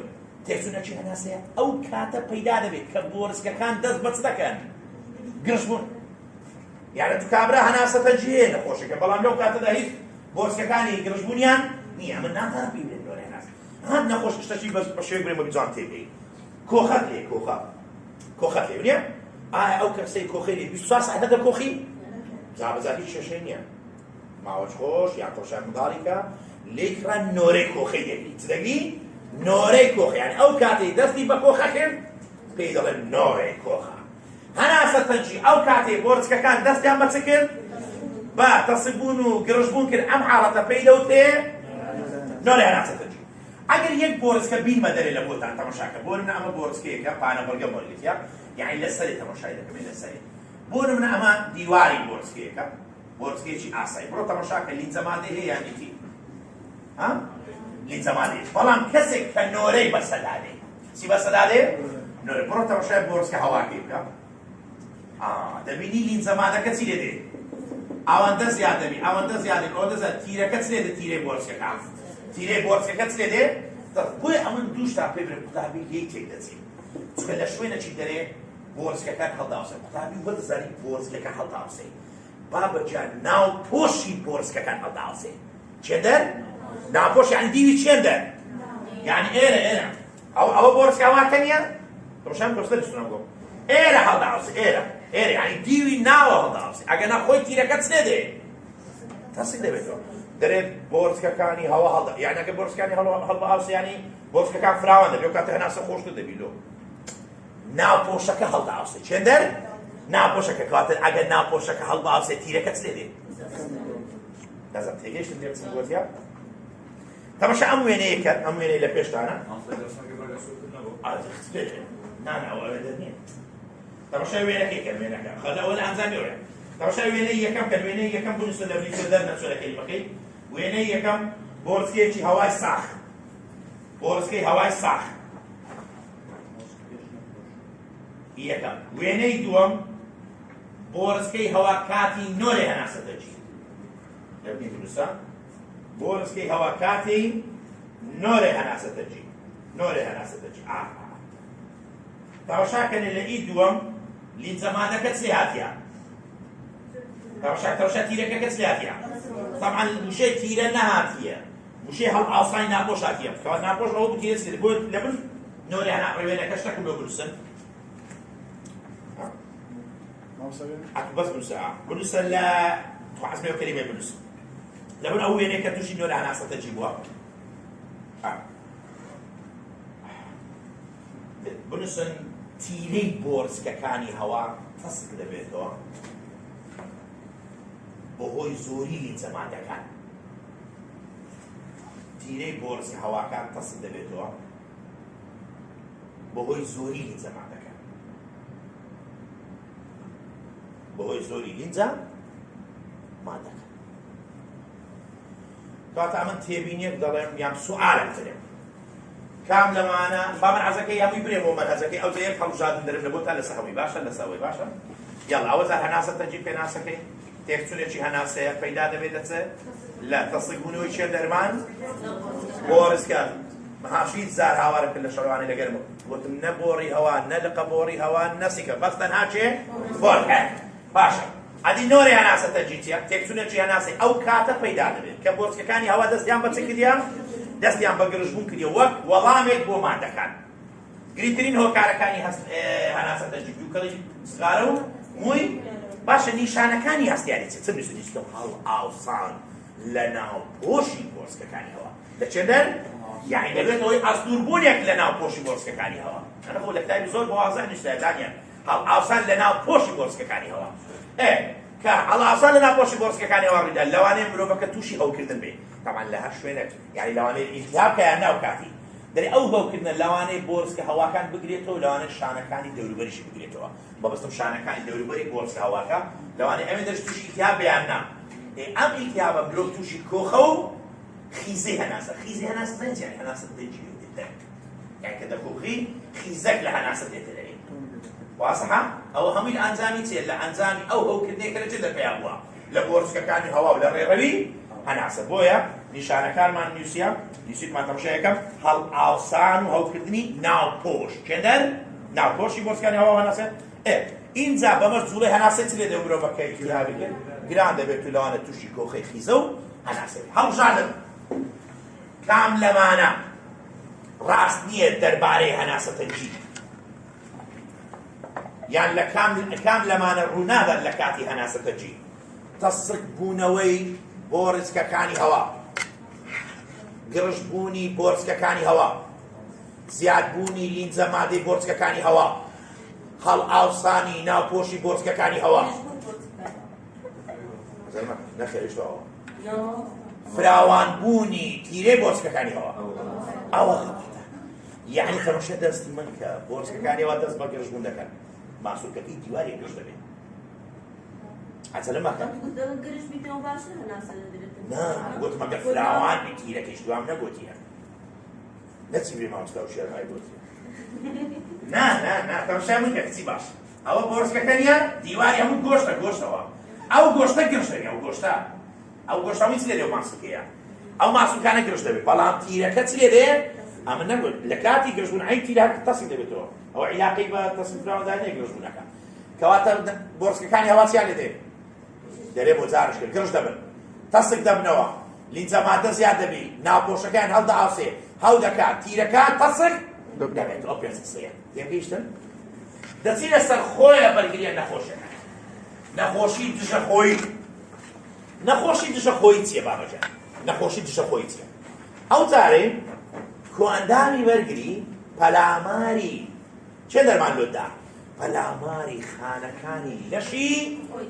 تێکچوونێکی هەناسەیە ئەو کاتە پەیدا دەبێت کە بۆرچکەکان دەست بەچ دەکەن گرژبوون یعنی تو کابرا هەناسە تەنجی هەیە نەخۆشیەکە بەڵام لەو کاتەدا هیچ بۆرچکەکانی گرژبوونیان نییە من ناتوانم پێی بڵێم لۆرە هەناسە هەر نەخۆش شتێکی بە شێوەیەک بڵێم بە جوان تێگەی کۆخەت لێ کۆخەت لێ ونیە ئایا ئەو کەسەی کۆخەی لێ 24 ساعت هەدە کۆخی جابەجا هیچ شێشەی نییە ماوەش خۆش یان خۆشیان منداڵیکە لێکرا نۆرەی کۆخەی دەگری چ دەگری نۆرەی کۆخە یعنی ئەو کاتەی دەستی بە کۆخە کرد پێی دەڵێن نۆرەی کۆخە هەناسە تەنجی ئەو کاتەی بۆرچکەکان دەستیان بە چ کرد بە تەسکبوون و گرژبوون کرد ئەم حاڵەتە پێی دەوتێ نۆرەی هەناسە تەنجی ئەگەر یەک بۆرچکە بینمە دەرێ لە بۆتان تەماشاکە بۆ نمونە ئەمە بۆرچکەیەکە پانە بەڵگە بۆرگێتیا یعنی لەسەری تەماشای دەکەمێ لەسەری بۆ نمونە ئەمە دیواری بۆرچکەیەکە بۆرچکەیەکی ئاسایی بڕۆ تەماشاکە لیجە مادەی هەیە یان نیتی لیجە مادەی بەڵام کەسێک کە نۆرەی بەسەدادێ چی بەسەدادێ نۆرە بڕۆ تەماشای بۆرچکە هەواکەی بکە دەبینی لیجە مادەکە چی لێ دێ ئەوەندە زیاد دەبی ئەوەندە زیاد ئەوەندە زیاد تیرەکە چ لێ دێ تیرەی بۆرچکەکە تیرەی بۆرچکەکە چ لێ دێ بۆیە ئەمن دووشتا پێ برێ قوتابی یەک تێک دەچێت چونکە لە شوێنێکی دەرێ بۆرچکەکان هەڵداوسێ قوتابی وەدەزانی بۆرچکەکە هەڵداوسێ بابەجان ناوپۆشی بۆرچکەکان هەڵداوسێ چێدەر ناوپۆش یعنی دیوی چێندەر یعنی ئێرە ئەوە بۆرچکە هەواکە نییە تەماشام کۆستە دەستونە بۆ ئێرە هەڵداوسێ ئێرە یعنی دیوی ناوە هەڵداوسێ ئەگەر نەخۆی تیرەکە چ لێ دێ تەسک دەبێتەوە دەرێت بۆرچکەکانی هەوا هەڵدا یعنی ئەگەر بۆرچکەکانی هەڵداوسێ یعنی بۆرچکەکان فراوان دەبێت کاتە هەناسە خۆشتر دەبیلۆ ناوپۆشەکە هەڵداوسێ چێندەر ناوپۆشەکە کاتە ئەگەر ناوپۆشەکە هەڵداوسێ تیرەکە چ لێ دێ نەزانم تێگەیشتم لێ چ گوتیا تەماشا ئەم وێنەیەکە ئەم وێنەی لە پێشتانە ناناوە نییە تەماشای وێنەکەی کە وێنەکە خەدەوە لە ئەنجامی وێ تەماشای وێنەی یەکەم کە وێنەی یەکەم بنووسە لە بریتە دەرنەچۆ لە کەلیمەکەی وێنەی یەکەم بۆرچکەیەکی هەوای ساخ بۆرچکەی هەوای ساخ یەکەم وێنەی دووەم بۆرچکەی هەوا کاتی نۆرێ هەناسە تەنجی دەبنی دروستە بۆرچکەی هەوا کاتی نۆرێ هەناسە تەنجی نۆرێ هەناسە تەنجی تەماشاکەنێ لە ئی دووەم لیجە مادەکە چ لێ هاتیە تەماشا تیرەکەکە چ لێ هاتیە طبعا وشەی تیرە نەهاتیە وشي هەڵ ئاسای ناپۆشاتیە کەوا ناپۆش ئەوە بگیرێت بۆ لە بن نۆری هەنا ڕێوێنەکە شتەکەم بۆ بنووسن بەس بنووسە لە حەزمێ کەلیمێ بنووسن لەبن ئەو وێنەیە کە تووشی نۆری هەناسەتەجی بووە بنووسن تیرەی بۆرزکەکانی هەوا تەسک دەبێتەوە بەهۆی زۆری لینجە مادەکان تیرەی بۆرزکە هەواکان تەسک دەبێتەوە بەهۆی زۆری لینجە مادەکان بەهۆی زۆری لینجە مادەکان کاتە من تێبینێک دەڵێم یان سوئالم کرێم کام لەمانە با من عەزەکەی هەمووی برێ بۆ مەرهەزەکەی ئەو جەیەک هەڵبژاردن دەرم لە بۆ تا لەسەر هەمووی باشە لەسەوەی باشە یاڵ ئەوە جار هەناسەتەجی پێناسەکەی تێکچوونێکی هەناسەیە پەیدا دەبێت دەچێت لە تەسڵبوونەوەی چێ دەرمان بۆرزکە مەهاشی زار هاوارە کرد لە شەڕوانی لەگەرم گوتم نە بۆڕی هەوا نە لقە بۆڕی هەوا نەسیکە بەس تەنها چێ بۆڕکە باشە ئەدی نۆری هەناسەتەجی چیە تێکچوونێکی هەناسەی ئەو کاتە پەیدا دەبێت کە بۆرزکەکانی هەوا دەستیان بە چ کردیە دەستیان بە گرژبوون کردیە وەک وەڵامێک بۆ مادەکان گرنگترین هۆکارەکانی هەناسەتەجی دووکەڵی سغارە و مووی باشە نیشانەکانی هەستیانی چ میسونیستم هەڵ ئاوسان لە ناو پۆشی بۆرزکەکانی هەوا دەچێدەر یعنی دەبێت ئەوەی ئەستووربوونێک لە ناو پۆشی بۆرزکەکانی هەوا ئەنە خۆ لە کتابی زۆر بە وازە نیشتە دانیان هەڵ ئاوسان لە ناو پۆشی بۆرزکەکانی هەوا کە هەڵ ئاوسان لە ناو پۆشی بۆرزکەکانی هەوا ڕیدا لەوانەیە مرۆڤەکە تووشی هەوکردن بێ طبعا لە هەر شوێنێک یعنی لەوانەیە ئیلتیهاب کە یان ناو کاتی دەری ئەو هەوکردنە لەوانەیە بۆرزکە هەواکان بگرێتەوە لەوانەیە شانەکانی دەوروبەریشی بگرێتەوە بەبەستم شانەکانی دەوروبەری بۆرزکە هەواکە لەوانەیە ئەوێ دەست تووشی ئیلتیهاب بێیان نا ئەم ئیلتیهابە مرۆڤ تووشی کۆخە و خیزەی هەناسە خیزەی هەناسە نەچێت یعنی هەناسەت دەجی یعنی کە دەکۆخی خیزەک لە هەناسەت دێتە دەرێ واسەحە ئەوە هەمووی لە ئەنجامی چێت لە ئەنجامی ئەو هەوکردنەیە کە لە چ دەرپێیان بووە لە بۆرزکەکانی هەوا و لە ڕێڕەوی هەناسە بۆیە نیشانەکانمان نووسیە نووسیتمان تەماشا یەکەم هەڵ ئاوسان و هەوکردنی ناوپۆش چێدەر ناوپۆشی بۆرزکانی هەوا و هەناسە اینجا بەمەش جوڵەی هەناسەی چ لێ دێ مرۆڤەکە ئیلتیهابی کرد گران دەبێت و لەوانە تووشی کۆخەی خیزە و هەناسەی هەڵبژاردن کام لەمانە ڕاست نییە دەربارەی هەناسەتەجی یان لە کام لەمانە ڕوونادەن لە کاتی هەناسەتەجی تەسک بوونەوەی بۆرزکەکانی هەوا گرژبوونی بۆرزکەکانی هەوا زیادبوونی لینجە مادەی بۆرزکەکانی هەوا هەڵ ئاوسانی ناوپۆشی بۆرزکەکانی هەوا نەخێریشتەوە فراوانبوونی تیرەی بۆرزکەکانی هەوا ئەوە خەڵاتە یعنی تەماشا دەستی من کە بۆرزکەکانی هەوا دەست بە گرژبوون دەکەن ماسوولکەکەی دیواری گرژ دەبێت حتى لما كان قرش بيتو باشا الناس نا قلت ما قال فراوان بتيرك ايش دوام نقولتيها لا تسيبي ما مستوى شيء هاي قلتي نا تمشي من كتسي باش او بورس كتانيا ديواري هم غوشتا او غوشتا قرشتا او غوشتا مين تلي ما سكيا او ما سو كان قرشتا بلام تيرك تلي ده اما نقول لكاتي قرشون عين تيرك تصل دبتو او علاقي بتصل فراو داي قرشونك كواتا بورس كاني هواسي على ده دەرێ بۆ جارشکە گرژ دەبن تەسک دەبنەوە لینجە مادە زیاد دەبی ناوپۆشەکان هەڵدە ئاسێ هەو دەکات تیرەکان تەسک دەبێت ئەو پێنج قسەیە تێگەیشتن دەچینە سەر خۆیە بەرگریە نەخۆشیەکان نەخۆشی دژە خۆی نەخۆشی دژە خۆی چییە بابەجان نەخۆشی دژە خۆی چییە ئەو جارێ کۆئەندامی بەرگری پەلاماری چێ دەرمان لۆدا پەلاماری خانەکانی لەشی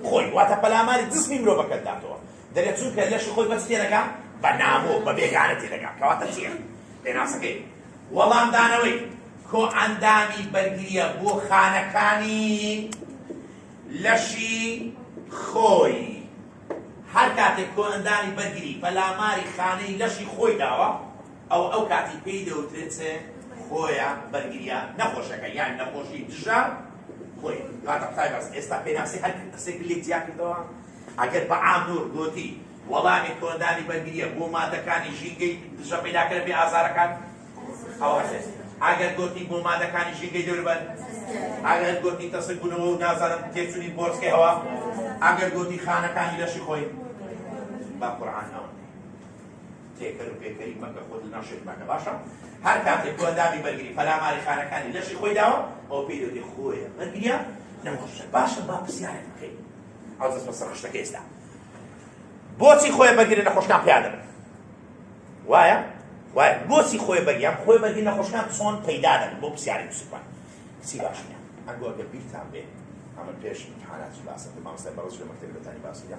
خۆی واتە پەلاماری جسمی مرۆڤەکەت داتەوە دەرێت چونکە لەشی خۆی بەچ تێدەگا بە نامۆ بە بێگانە تێدەگا کەواتە چییە پێناسەکەی وەڵامدانەوەی کۆ ئەندامی بەرگریە بۆ خانەکانی لەشی خۆی هەر کاتێک کۆ ئەندامی بەرگری پەلاماری خانەی لەشی خۆی داوە ئەو کاتی پێی دەوترێت خۆیە بەرگریە نەخۆشەکە یان نەخۆشی دژە خۆی کاتە قسای بەس ئێستا پێناسی هەر قسێک لێ جیا کردەوە ئەگەر بە عام نور گوتی وەڵامی کۆ ئەندامی بەرگریە بۆ مادەکانی ژینگەی دژە پەیداکردن بێ ئازارەکان ئەوە ئەگەر گوتی بۆ مادەکانی ژینگەی دەوروبەر ئەگەر گوتی تەسک بوونەوە و نازانم تێچوونی بۆرزکەی هەوا ئەگەر گوتی خانەکانی لەشی خۆی با قورعان ئەوەندەی تێکەر و پێکەری مەکە خۆت لە ناو شێتماکە باشە هەر کاتێک تۆ ئەندامی بەرگری پەلاماری خانەکانی لەشی خۆی داوە ئەوە پێی دەوتێ خۆیە بەرگریە نەخۆشە باشە با پرسیارێک بکەین ئەو دەست بە سەر خشتەکە ئێستا بۆچی خۆی بەرگری نەخۆشەکان پیا دەبن وایە بۆچی خۆی بەرگیان خۆی بەرگری نەخۆشەکان چۆن پەیدا دەبن بۆ پرسیارێک بسووان کچی باشە ئەنگۆ ئەگەر بیرتان بێ ئەمە پێش امتحاناتی باسە مامۆستا بەڕێز لە مەکتەبەکانی باسیە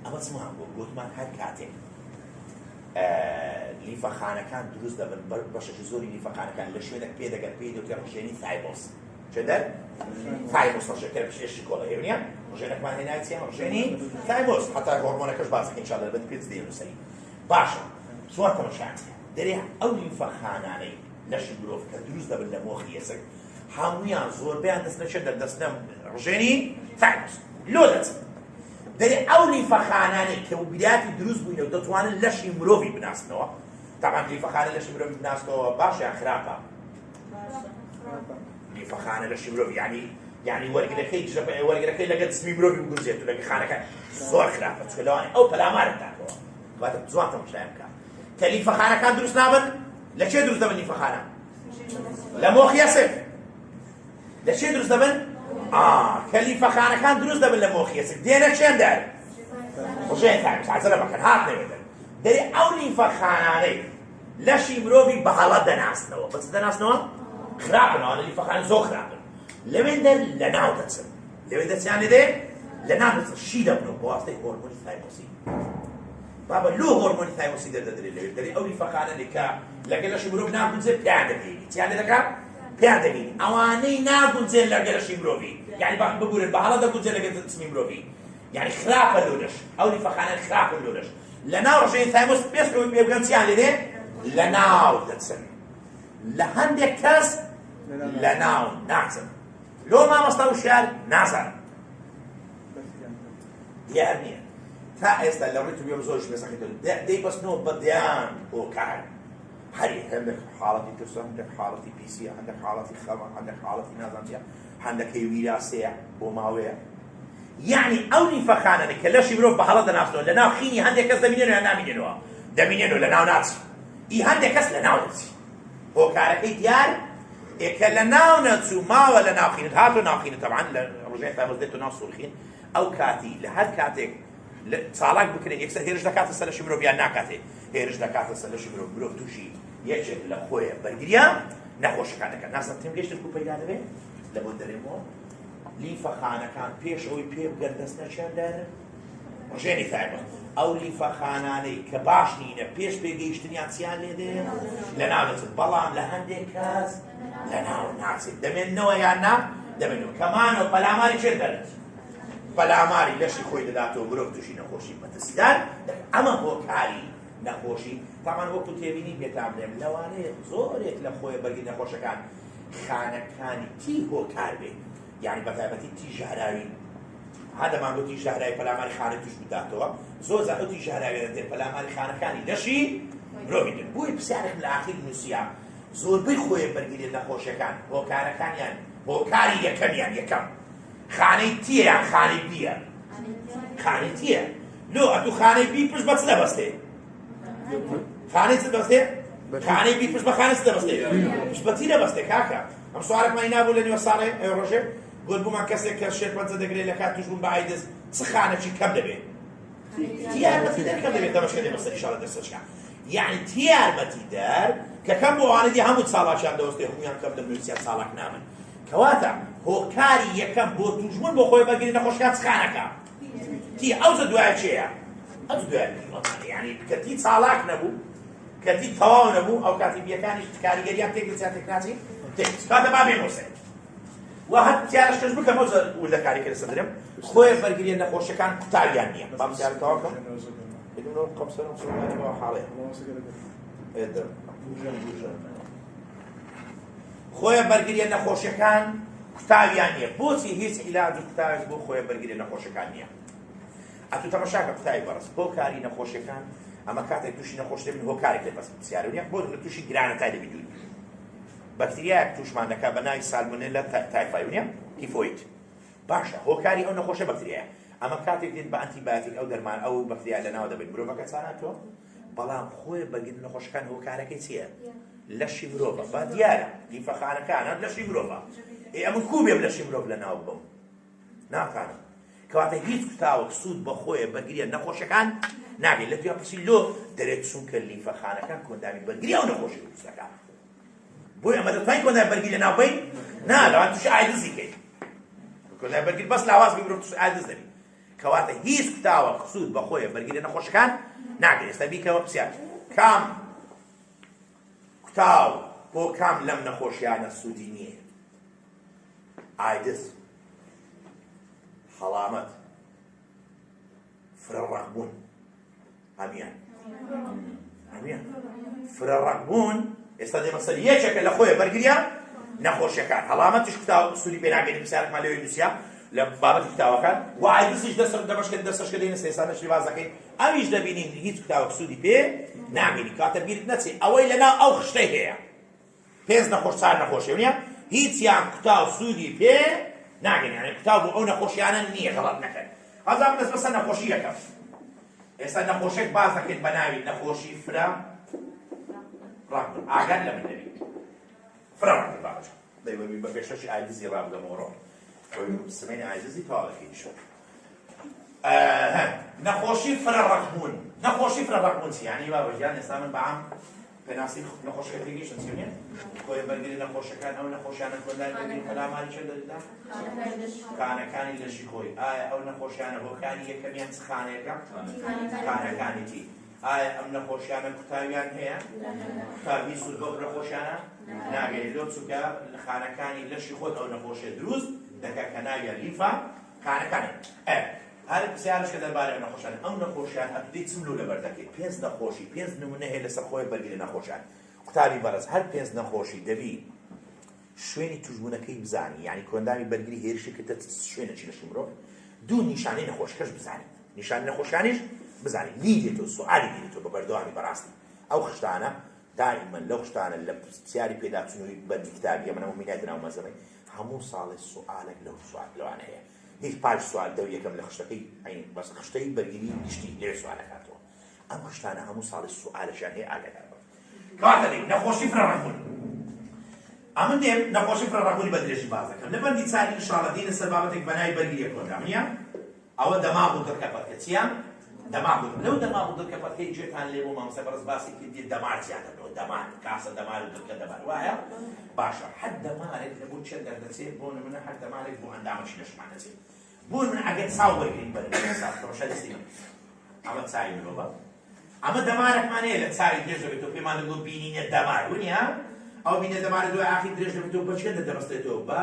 ئەمە چمان بۆ گوتمان هەر کاتێک لیفەخانەکان دروست دەبن بەشێکی زۆری لیفەخانەکان لە شوێنێک پێ دەگەن پێی دەوتێ ڕژێنی تایبۆس چێدەر تایبۆس ڕژێکە پێشی کۆڵە هێونیە ڕژێنێکمان هێنای چیان ڕژێنی تایبۆس هەتا هۆرمۆنەکەش باسەکە ئینشاڵڵا لەبەر پێت دێنووسەری باشە چوار تەمەشات دەرێ ئەو لیفەخانانەی لەشی مرۆڤ کە دروست دەبن لە مۆخی ئێسک هەموویان زۆربیان دەستنە چێ دەستنە ڕژێنی تایبۆس لۆ دەچن دەرێ ئەو لیفەخانانەی کە وبیلاتی دروست بووینەوە دەتوانن لەشی مرۆڤی بناسنەوە تاقام لیفەخانە لەشی مرۆڤی بناسنەوە باشە یان خراپە لیفەخانە لەشی مرۆڤی یعنی وەرگەرەکەی لەگەڵ جسمی مرۆڤی بگوزێت و لەگەڵ خانەکە زۆر خراپە چکە لەوانێ ئەو پەلامارت داکەوە کەواتە جوان تەماشایان بکە کە لیفەخانەکان دروست نابن لە چێ دروست دەبن لیفەخانە لە مۆخی ئەسک لە چێ دروست دەبن کە لیفەخانەکان دروست دەبن لە مۆخی ئەسک دێنە چێن دەر ڕژێن تایبۆس حەزەرە بەکەن هات نەوێتن دەرێ ئەو لیفەخانانەی لەشی مرۆڤی بەهەڵە دەناسنەوە بەچ دەناسنەوە خراپنەوە لە لیفەخانە زۆر خراپن لەوێن دەر لە ناو دەچن لەوێن دەچیان لێدێ لە ناو دەچن شی دەبنەوە بۆ واستەی هۆرمۆنی تایبۆسی بابە لۆ هۆرمۆنی تایبۆسی دەردەدرێت لەوێ دەرێ ئەو لیفەخانانەی کە لەگەڵ لەشی مرۆڤ ناگونجێت پیان دەبینی چیان لێ دەکات پیان دەبینی ئەوانەی ناگونجێن لەگەڵ لەشی مرۆڤی یعنی ببورن بەهەڵە دەگونجێن لەگەڵ جسمی مرۆڤی یعنی خراپە لۆلەش ئەو لیفەخانە خراپە لۆلەش لە ناو ڕژەی تایبۆس پێش ئەوی پێ بگەن چیان لێدێ لە ناو دەچن لە هەندێک کەس لە ناو ناچن لۆ مامۆستا وشیار نازانن دیار نییە تا ئێستا لە ڕێی توێ زۆرش لەسەکەیتەوە دەیبەستنەوە بە دیان هۆکار هەری هەندێک حاڵەتی ترسە هەندێک حاڵەتی پیسیە هەندێک حاڵەتی خەمە هەندێک حاڵەتی نازانچیە هەندێکی ویراسەیە بۆ ماوەیە یعنی ئەو لیفەخانانەی کە لەشی مرۆڤ بەهەڵە دەناسنەوە لە ناو خینی هەندێک کەس دەبینێنەوە یان نامینێنەوە دەبینێنەوە لە ناو ناچی هەندێک کەس لە ناو دەچی هۆکارەکەی دیار کە لە ناو نەچوو ماوە لە ناوخینت هاتۆ ناوخینت تەبعاً لە ڕژەی تایبۆس دێتۆ ناو سوورخین ئەو کاتی لە هەر کاتێک چالاک بکرێن یەکسەر هێرش دەکاتە سەر لەشی مرۆڤ یان ناکاتێ هێرش دەکاتە سەر لەشی مرۆڤ تووشی یەکێک لە خۆیە بەرگریە نەخۆشەکان دەکات نازانم تێم گەیشتت و پەیدا دەبێت لە بۆ دەرێمەوە لیفەخانەکان پێش ئەوی پێ بگەن دەستنە چیان دارن ڕژێنی تایبۆس ئەو لیفەخانانەی کە باش نینە پێش پێگەیشتنیان چیان لێدێ لە ناو دەچن بەڵام لە هەندێک کەس لە ناو ناچێت دەمێننەوە یان نا دەمێنەوە کەمانەوە پەلاماری چێ دەرێت پەلاماری لەشی خۆی دەداتەوە مرۆڤ تووشی نەخۆشی مەترسیدار ئەمە هۆکاری نەخۆشی تامان وەکو تێبینی پێتان بڵێم لەوانەیە زۆرێک لە خۆی بەرگری نەخۆشەکان خانەکانی تی هۆکار بێت یعنی بەتایبەتی تی ژەهراوی هەدەمان گوتی ژەهراوی پەلاماری خانە توش بداتەوە زۆر زەحمەتی تی ژەهراوی دەدێت پەلاماری خانەکانی لەشی مرۆڤی دێت بۆی پرسیارێک لە ئاخیر نووسیا زۆربەی خۆی بەرگری نەخۆشەکان هۆکارەکانیان هۆکاری یەکەمیان یەکەم خانەی تیە یان خانەی بیە خانەی تیە لۆ ئەتوو خانەی بی پشت بە چ دەبەستێ خانەی چ دەبەستێ خانەی بی پشت بە خانە چ دەبەستێ پشت بە تی دەبەستێ کاکە ئەم سوارێکمانی نابوو لە نیوە ساڵێ ئەو ڕۆژێ گوت بوومان کەسێک کە شێرپەنجە دەگرێت لە کات توش بوون بە ئایدز چ خانەکی کەم دەبێت تی یارمەتی دەر کەم دەبێت دەمەشکە دێ بەسەر ئینشاڵڵا دەرسەچکە یعنی تی یارمەتی دەر کە کەم بۆ ئەوانە دی هەموو چاڵاکیان دەوەستێ هەموویان کەم دەبن و چاڵاک نامن کەواتە هۆکاری یەکەم بۆ توشبوون بۆ خۆی بەرگری نەخۆشەکان چ خانەکە تی ئەوجە دوایە چێیە ئەو دوایە یعنی کە تی چاڵاک نەبوو کە تی تەواو نەبوو ئەو کاتی بیەکانیش کاریگەریان تێکچیان تێکناچی کاتە با بێنووسێ و هەر تیارش کەس بکەم ئەو وردە کاریکە لەسەر درێم خۆی بەرگریە نەخۆشەکان قوتاویان نییە بام زیارە تەواو بکەم بدون قەمسەرم سڵمانی بەوە حاڵێ خۆی بەرگریە نەخۆشەکان قوتاویان نییە بۆچی هیچ عیلاج و قوتاوێک بۆ خۆی بەرگریە نەخۆشەکان نییە ئەتوو تەماشاکە قوتاوی بەڕست بۆ کاری نەخۆشیەکان ئەمە کاتێک تووشی نەخۆش دەبین هۆکارێک لێ بەس پرسیارە نییە بۆ لە تووشی گرانەتای دەبین دوور بەکتریایەک تووشمان دەکات بە ناوی سالمۆنێلا تایفایۆنیا تیفۆید باشە هۆکاری ئەو نەخۆشە بەکتریایە ئەمە کاتێک دێت بە ئەنتیبیۆتیک ئەو دەرمان ئەو بەکتریا لە ناو دەبێت مرۆڤەکە چاناتەوە بەڵام خۆی بەرگری نەخۆشەکان هۆکارەکەی چییە؟ لەشی مرۆڤە با دیارە لیفەخانەکانە لەشی مرۆڤە ئەمن کوو بێم لەشی مرۆڤ لەناو بم ناکانم کەواتە هیچ کتاوەک سوود بە خۆیە بەرگریە نەخۆشەکان ناگەێت لە دوای پرسی لۆ دەرێت چونکە لیفەخانەکان کۆندامی بەرگری ئەو نەخۆشی دروستەکان بۆی ئەمە دەتوانین کۆندامی بەرگری لەناو بین نا لەوان تووشی ئایدزی کەین کۆندامی بەرگری بەس لاواز بی مرۆڤ تووشی ئایدز دەبی کەواتە هیچ کتاوەک سوود بە خۆیە بەرگری نەخۆشەکان ناگەێت ئێستا بیکەوە پرسیار کام کتاو بۆ کام لەم نەخۆشیانە سوودی نییە ئایدز هەڵامەت فرەڕەقبوون هەمیان فرەڕەقبوون ئێستا دێمە سەر یەکێکە لە خۆیە بەرگریە نەخۆشیەکان هەڵامەتیش کتاو سوودی پێ ناگەێت پرسیارێکمان لەوەی نووسیا لە بابەتی کتاوەکان و ئایدزیش دەستەشکە دێنە سێسان نەشری باز دەکەین ئەمیش دەبینین هیچ کتاوەک سوودی پێ ناگەێنی کاتە بیرت نەچێ ئەوەی لەناو ئەو خشتەی هەیە پێنج نەخۆش چار نەخۆشیە ونیە هیچیان کتاو سوودی پێ ناگەێنی یعنی کتاو بۆ ئەو نەخۆشیانە نییە غەڵەت نەکەن ئەزام دەست بەسەر نەخۆشی یەکەم ئێستا نەخۆشێک باز دەکەین بە ناوی نەخۆشی فرە ڕەقبوون ئاگات لە من دەبی فرە ڕەقبوون باش دەیوەبی بە پێشەشی ئایدزی ڕابدەمەوەڕۆ سمێنی ئایدزی تاواڵەکەیشە نەخۆشی فرە ڕەقبوون نەخۆشی فرە ڕەقبوون چی یعنی بابەژیان ئێستا من بەعام پێناسی نەخۆشەکەی گەیشتن چی ونیە خۆی بەرگری نەخۆشەکان ئەو نەخۆشیانە کۆندای بەرگری پەلاماری چێ دەدا خانەکانی لەشی خۆی ئایا ئەو نەخۆشیانە هۆکانی یەکەمیان چ خانەیەەکە خانەکانی تی ئایا ئەم نەخۆشیانە کوتاویان هەیە کوتاوی سوود بۆ نەخۆشیانە ناگەێت لۆ چووکە لە خانەکانی لەشی خۆت ئەو نەخۆشیە دروست دەکە کە ناویان لیفە خانەکانی هەر پرسیارش کە دەربارەی ئەو نەخۆشیان ئەم نەخۆشیان هەتودەی چملو لەبەر دەکەیت پێنج نەخۆشی پێنج نمونە هەیە لەسەر خۆی بەرگری نەخۆشیان قوتابی بەڕێز هەر پێنج نەخۆشی دەبی شوێنی توژبوونەکەی بزانی یعنی کۆندامی بەرگری هێرشی کە شوێنێکی لەشی مرۆڤ دوو نیشانەی نەخۆشەکەش بزانیت نیشانی نەخۆشیانیش بزانیت لیدێتەوە سوئالی دیێتەوە بە بەردەوامی بەڕاستی ئەو خشتانە دائما لەو خشتانە لە پرسیاری پێداچوونەوەی بەرگری کتابیە منەوە مینای دراو مەزەمەی هەموو ساڵی سوئالێک لەو سوال لەوانە هەیە هیچ پاش سوال دەو یەکەم لە خشتەکەی بەس خشتەی بەرگری گشتی لێ سوالەکاتەوە ئەم خشتانە هەموو ساڵی سوالەشیان هەیە ئاگادار بن کەواتە دێ نەخۆشی فرە ڕەقبوون ئەمن دێم نەخۆشی فرە ڕەقبوونی بە درێژی باز دەکەم لە بەندی چاری ئینشاڵڵا دێنە سەر بابەتێک بە ناوی بەرگریە کۆنراونیە ئەوە دەماغ و دڵکەپەتکە چییە دەماغ لەو دەماغ و دڵکەپەتکەی گوێتان لێ بۆ مامۆستا بەڕێز باسی کردی دەمار زیاترەوە دەمار کاسە دەمار و دڵکە دەمار وایە باشە حەد دەمارێک لە بۆ چێ دەردەچێت بۆ نمونە حەد دەمارێک بۆ ئەندامەشی لەشمان دەچێت بۆ من ئەگەر چاو بەرگرین بەرەوەشە دەستی من ئەمە چاوی مرۆڤە ئەمە دەمارێکمان هەیە لە چاوی درێژ دەبێتەوە پێمان دەگوت بینینە دەمار ونیە ئەو بینە دەمارە دوای ئاخیر درێژ دەبێتەوە بە چێ دەدەبەستێتەوە بە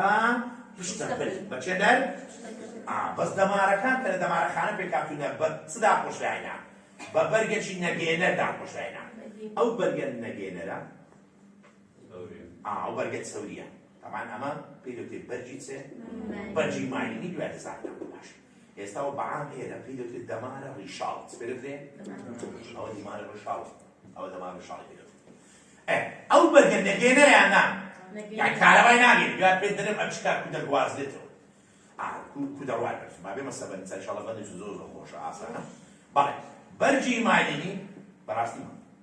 پشتەپل بە چێ دەر بەس دەمارەکان کە لە دەمارەخانە پێکاتونە بە چدا پۆشراینە بە بەرگێکی نەگێنەردا پۆشراینە ئەو بەرگە نەگێنەرە ئەو بەرگەت سەوریە طبعا ئەمە پێی دەوتێت بەرگی چێ بەرگی ماینی دوای دەزانە باش ئێستاەوە بەعام هێرە پێی دەوتێت دەمارە ڕیشاڵ پێ دەوتێت ئەوە دیمارە ڕیشاڵ ئەوە دەمارە ڕیشاڵی پێ دەوتێت ئەو بەرگە نەگێنەرەیانە یان کارەبای ناگێت دوای پێت دەرێم ئەم چکار کو دەگوازدێتەوە کو دەڕوای بێت ما بێمە سەبەنچە ئینشاڵڵا بەندێکی زۆر خۆشە ئاسانە بەڵێ بەرگی ماینی بەڕاستی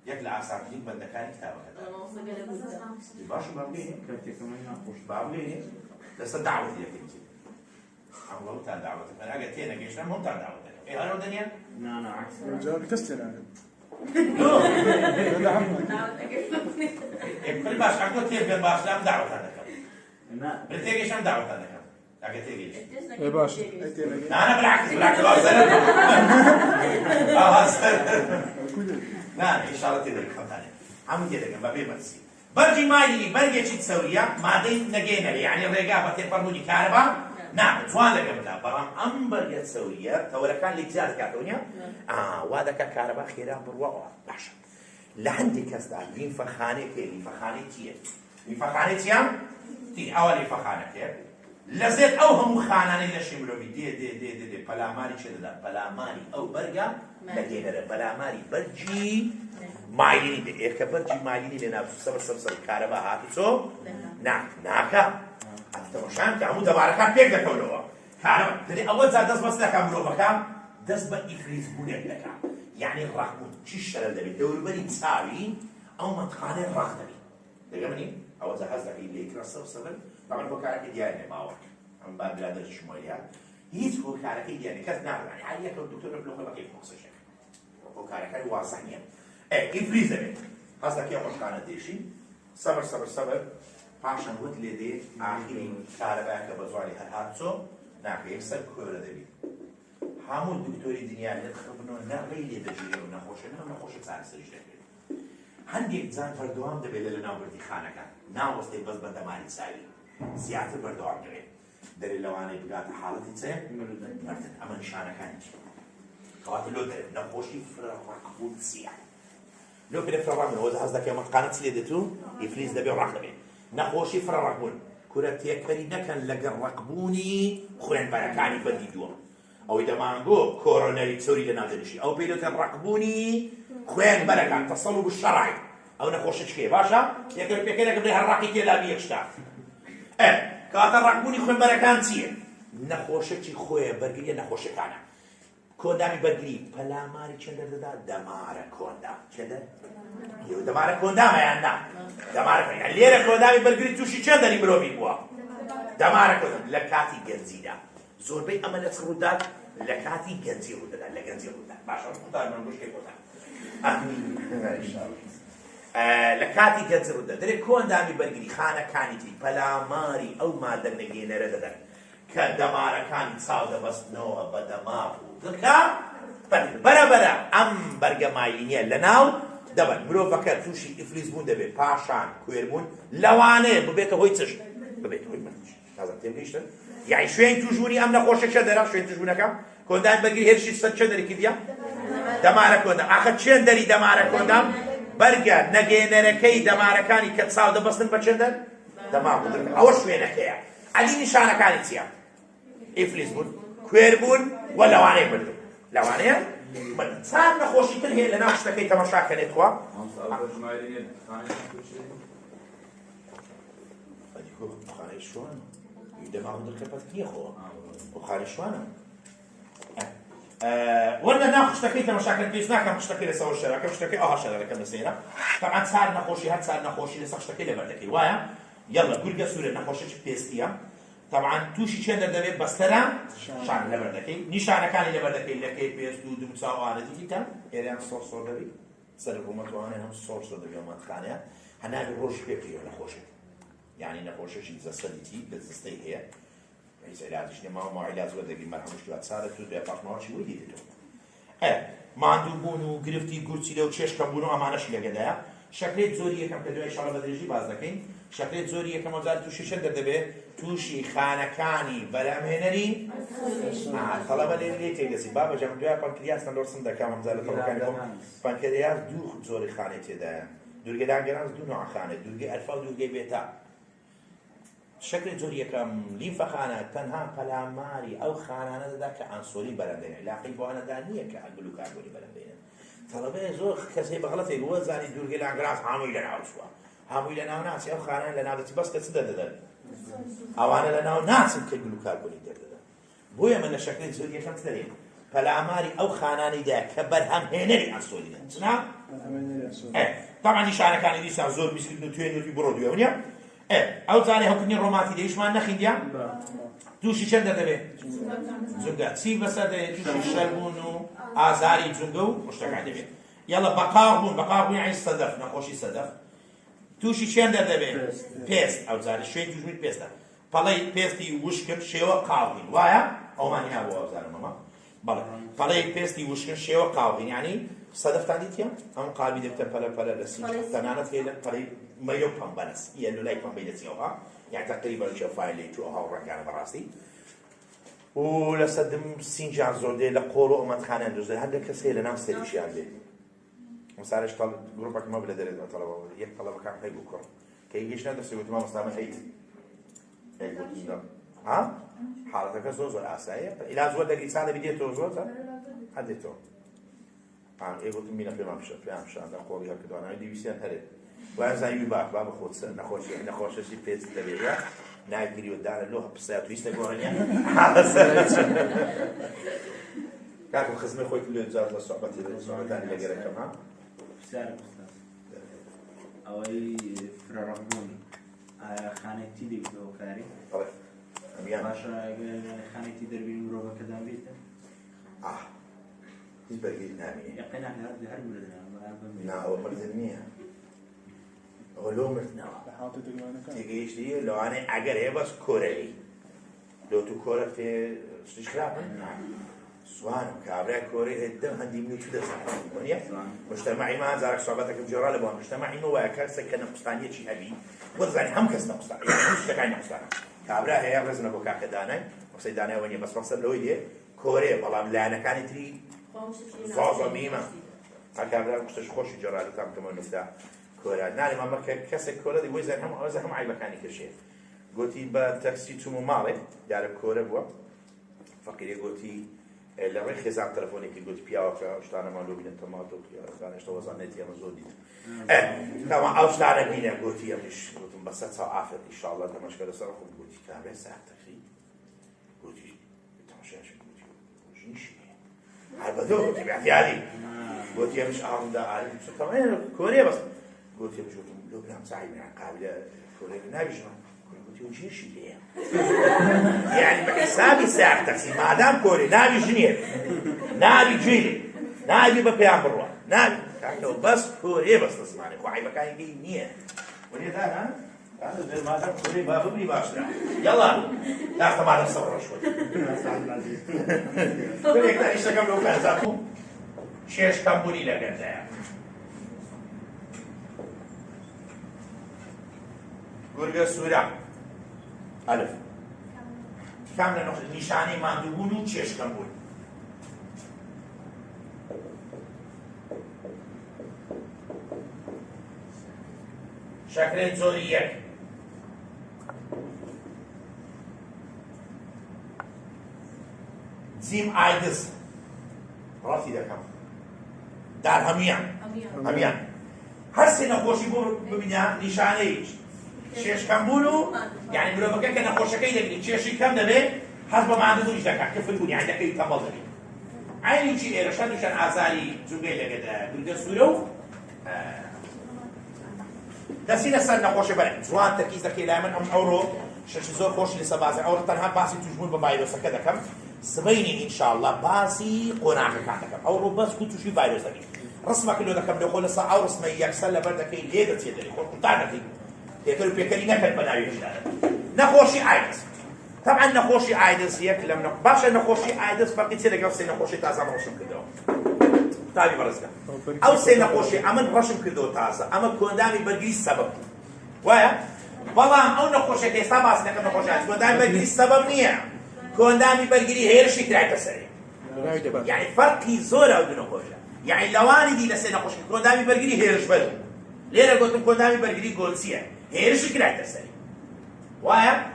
یەک لە ئاسانترین بەندەکانی کتابەکەدا باشە بابگەینێ لەسەر داوەتی یەکەین ئەوڵەو تا داوەتەکەن ئەگەر تێ نەگەیشتم هەم تا داوەتەکەن هەرەو دەنیە کەس تێ ناگەن کلی باش ئەگۆ تێ بێن باشە ئەم داوەتان دەکەم بێ تێگەیشتم داوەتان دەکەم ئەگەر تێگەیشت باش نانە بالعکس نانە ئینشاڵڵا تێ دەکەم خەمتانێ هەموو تێ دەکەم بەبێ مەرسی بەرگی ماینی بەرگێکی سەوریە مادەی نەگەێنەرە یعنی ڕێگا بە تێپەڕبوونی کارەبا ناتوان لەگەمدا بەڵام ئەم بەرگە سەوریە تەوەرەکان لێک زیاد دەکاتەوە نیە وا دەکات کارەبا خێرا بڕوەوە باشە لە هەندێک کەسدا لیفەخانەیەک هەیە لیفەخانەی چییە لیفەخانەی چییە تی ئەوە لیفەخانەکەیە لەزێت ئەو هەموو خانانەی لەشی مرۆڤی دێ پەلاماری چێ دەدا پەلاماری ئەو بەرگە نەگەێنەرە پەلاماری بەرگی ماینی دێ ئێکە بەرگی ماینی لێ ناوچوو سەبەر کارەبا هاتوچۆ ناکە تەماشان کە هەموو دەمارەکان پێک دەکەونەوە کارەبا دەڵێ ئەوە جا دەست بەس دەکەم مرۆڤەکە دەست بە ئیفریزبوونێک دەکات يعني ڕقبوون چی شەلەل دەبێت دەوروبەری چاوی ئەو مەنتقانەی ڕق دەبێت دەگەمەنی ئەوەزە حەز دەکەی لێکرا سەبن طبعا هۆکارەکەی دیار نێ ماوەک ئەم با برادەر شمۆلیان هیچ هۆکارەکەی دیار کەس ناڕانی هەر یەکە دکتۆرە بلۆخە بەکەی فۆکسەشێک هۆکارەکەی وازە نییە ئیفریز دەبێت حەز دەکەی مەشقانە دێشی سەبر پاشان وت لێ دێت ئاخری کارەباکە بە زوانی هەر هاتچۆ ناکە یەکسەر کۆرە دەبێت هەموو دکتۆری دنیا لێت خبنەوە نەڕێی لێ دەژێرێ و نەخۆشە چارەسەریش دەکرێت هەندێک جان بەردەوام دەبێت لە ناوبردی خانەکان ناوەستەی بەس بە دەمانی چاوی زیاتر بەردەوام دەبێت دەرێت لەوانەی بگاتە حاڵەتی چێ مردن ئەمە نیشانەکانی کەواتە لۆ دەرێت نەخۆشی فرەڕقبوون چییە لۆ پێ فرەڕقبوون ئەوە حەز دەکەی مەتقانە چی لێ دێتوو ئیفلیس دەبێت ڕق دەبێت نەخۆشی فرەڕقبوون کورە تێکەری نەکەن لەگەڵ ڕقبوونی خوێنبەرەکانی بەندی دووەم ئەوەی دەمانگۆ کۆرۆنەری چۆری لە ناودەنیشی ئەو پێی دەوتە ڕقبوونی خوێنبەرەکان تەسەڵ و شەڕای ئەو نەخۆشە چکێ باشە یەکەر پێکەرێکە بڵێ هەر ڕقی تێلابی یەکشتا کاتە ڕقبوونی خوێنبەرەکان چییە؟ نەخۆشەی خۆیە بەرگریە نەخۆشەکانە کۆندامی بەرگری پەلاماری چەند دەردا دەمارە کۆندا چێدە؟ دەمارە کۆندامەیان نا دەمارە لێرە کۆندامی بەرگری تووشی چەند دەری مرۆڤی بووە دەمارە کۆندام لە کاتی گەنجیدا زۆربەی ئەمە لە ڕوودات لە کاتی گەنجی ڕوودەدات لە گەنجی ڕوودات باشە قوتار من گوشتێک قوتار لە کاتی گەنجی ڕوودەدات دەرێت کۆندامی بەرگری خانەکانی تری پەلاماری ئەو مادە نەگەێنەرە دەدەن کە دەمارەکانی چاو دەبەستنەوە بە دەماغ و دڵکە بەرەبەرە ئەم بەرگەماییە لە ناو دەبن مرۆڤەکە تووشی ئیفلیس بوون دەبێت پاشان کوێربوون لەوانەیە ببێتە هۆی چش ببێت هۆی مردنی نازانم تێم گەیشتن یعنی شوێن توژبوونی ئەم نەخۆشە چە دەرا شوێن توژبوونەکە کۆندام بەرگری هێرشی سەد چە دەرێکی دیە دەمارە کۆندام ئاخر چێن دەری دەمارە کۆندام بەرگە نەگەێنەرەکەی دەمارەکانی کە چاو دەبەستن بە چەند دەر دەماغ بودن ئەوە شوێنەکەیە عەلی نیشانەکانی چییە ئیفلیس بوون کوێربوون و لەوانەیە مردن لەوانەیە مردن چند نەخۆشی تر هەیە لە ناو شتەکەی تەماشاکەنێت خوا خانەی شوان دەماغ دڵکەپەت نییە خۆ خانەی شوانە وەرنە ناو شتەکەی تەماشاکەن پێویست ناکەم شتەکەی لەسەر شەرەکە شتەکەی ئەوها شەرەکەم لەسێرە تەبعاً چار نەخۆشی هەر چار نەخۆشی لەسەر شتەکەی لەبەر دەکەی وایە یەڵە گورگە سوورە نەخۆشەی پێستیە طبعا تووشی چێن دەبێت بەستەرە شان لەبەر دەکەی نیشانەکانی لەبەر دەکەی لەکەی پێست و دوم چاوانەتی کە ئێریان سۆر دەبی سەر حکوومەتوانێ هەم سۆر دەبێت مەتخانەیە هەناوی ڕۆژ پێکەوە نەخۆشێت یعنی نەخۆشەشی زەسەلیتی بەزستەی هەیە عیلازیش نێ ماوە عیلاز وەردەگری مەرهەموشتی واتسارە تو دوێ پاڵماوەشی وەی دیتەوە ماندوو بوون و گرفتی گورچی لە و چێشکە بوون و ئەمانەشی لەگەدایە شەکرێت زۆری یەکەم کە دوای شەڕە بە درێژی باز دەکەین شەکرێت زۆری یەکەم وەزار تووشی شەر دەبێت تووشی خانەکانی بەرامهێنەری تەڵەبە لێ تێدەسی با بەجەم دوای پانکریاس نەلۆرسم دەکەم ئەمجار لە تەڵەکانی خۆم پانکریاس دوو زۆری خانەی تێدایە دوورگە داگەرانس دوو نوع خانێت دوورگەی ئەلفا و دوورگەی بێتا شەکرێت زۆری یەکەم لیمفەخانە تەنها پەلاماری ئەو خانانە دەدا کە ئانسۆلی بەرەمدێنێت لاقی بۆوانەدا نییە کە گلوکاربۆنی بەرەمدێنێت تەڵەبەیە زۆر کەسێ بەغڵەتێک وە زانی دوورگەی لاگراس هەمووی لە ناو چووە هەمووی لە ناو ناچی ئەو خانان لە ناودەچی بەس کە چ دەدەن ئەوانە لە ناو ناچن کە گلوکاربۆنی دەردەدەن بۆیە من لە شەکرێت زۆر یەکەم دەرێن پەلاماری ئەو خانانیدا کە بەرهەمهێنەری ئانسۆلی دەن چنا طبعا نیشانەکانی دیسان زۆر میسکردن و توێنێتی بڕۆ دوێونیە ئەو زانێ هەوکردنی ڕۆماتی دەیشمان نەخیندیا تووشی چەند دەبێت جونگە چی بەسەر دەبێت تووشی شەربوون و ئازاری جونگە و شتەکان دەبێت یاڵە بەقاو بوون یعنی سەدەف نەخۆشی سەدەف تووشی چێن دەبێت پێست ئەو زانێ شوێن توژمین پێستە پەڵەی پێستی وشکن شێوە قاوین وایە ئەومان هێنا بۆ ئەو زانە مەمە بەڵێ پەڵەی پێستی وشکن شێوە قاوین یعنی سەدەفتان دیتیە ئەم قاوی دەبتە پەلە لە سینج تەنانەت هەیە لە پەڵەی مەیۆ پەمبەرس یەلو لای پەمبەی دەچێەوە یان تقریبا شەفای تو ئەو ڕەنگانە بەڕاستی و لە سەدم سینجان زۆر دێ لە قۆڵ و ئەمەدخانیان دۆزێت هەندێک کەس هەیە لە ناو سەریشیان دێت مەسارش گروپێک مە لە دەرێت تەڵەبە یەک تەڵەبەکان پێی بوو کڕ کە هیچ نەدەستی وتما مەستامە هەیت ها حاڵەتەکە زۆر ئاساییە ئیلاج وە دەگریسان دەبی دێتەوە زۆر هەندێتەوە ئێگوتم مینە پێمان پیان قۆڵی هەرکردوانەوەی دیویستیان هەرێت وازاوی باک با بخۆت سەر نەخۆشەشی پێچ دەبێت ناگیری و دانە لۆ پسات ویستە گۆڕنیە كاكو خزمي خويك اللي جات للصعوبات اللي قريتها سعر أستاذ أوي فراربوني خانتي دي بوكاري طيب أميان باشا خانتي دربي مروبا كذا بيته يبرقي نامي يقينا هر مردنا نا أول مرة زميها أولو مرتنا حاطط تقريبا تيجيش لي لو أنا أجر هي بس كوري لو تو كورة في سويش كلاب سوان كابرا كوري هدم هندي منو شو ده مجتمعي ما زارك صعوباتك بجرالة بون مجتمعي مو واكر سكن قسطانية شيء أبي وزاني هم كسنا قسطانية مش تكاين قسطانية كابرا هي رزنا بوكا كدانا وسيدانا وني بس وصل له يدي كوري بلام لانا كانت تري زازا ميمة كابرا مستش خوش جرالة تام كمان نفتا كورا نالي ما كسر كورا دي وزن هم عيبة كاني كشيء قلتي بتاكسي تومو مالي دار كورا بوا فقيري قلتي لما خزام تلفوني كي قلت بياوك اشتانا مالو بين الطماطم كان اشتو وزنتي انا زودي طبعا اشتانا بينا قلتي مش قلت بس عافية ان شاء الله ده مشكلة صراحة قلتي كابرا ساعة تخري قلتي تمشيش قلتي وش هاي بدو تبعتي علي قلتي مش عارف ده علي طبعا كوريا بس قلتي مش قلت لو بنام صاحبي من قابلة كوريا نابي شلون قلت وجيش ليه يعني بحسابي ساعة تاكسي ما دام كوري نابي جنيه نابي جيلي نابي ببيان بروا نابي كاكو بس كوري بس تسمعني خو عيبك هاي جاي نيه وليه ده ها هذا ما دام كوري بابي باشرة يلا لا ما نصبر شوي كل يقدر يشتغل لو كان زاكو شيش كامبوني لقدام گرگه سورا الف کاملا نشانه ماندوبون و چشکم بود شکل زوری یک زیم آیدز راستی دکم در همیان هر سه نخوشی ببینیم نشانه ایش شش كمبولو يعني بلو بكا كنا خوشكي دبي شيشي كم دبي حسب ما عنده دوش دكا كيف تقول يعني دكا يتمض دبي عيني شيء إيرشاد وشان أزاري زوجي لقد بلقى سولو دسينا سنة خوش برا زوان تركيز دكي لامن أم أورو شش زور خوش لسه بازي أورو تنها باسي تجمون بفيروس كذا كم سبيني إن شاء الله باسي قناعك كم أورو بس كنت شو فيروس دكي رسمك اللي دكم لو خلص أو رسمي يكسل بردكي ليه تيدري خل قطعنا يكلوا بيكلي نكت بناوي هذا نخوشي عايدس طبعا نخوشي عايدس يكلم باشا نخوشي عايدس فقط سيلك أو سين نخوشي تازة رشم كده تابي برزقة أو سين نخوشي أمن رشم كده تازة أما كوندامي برجي السبب ويا بلام أو نخوشي كيسا باس نكمل نخوشي عايدس كوندامي برجي السبب نية كوندامي برجي هيرشي تراي تسري يعني فرقي زور أو نخوشي يعني لواني دي لسين نخوشي كوندامي برجي هيرش بدو ليه قلتم كوندامي برجي جولسية هيرش كراي تسري ويا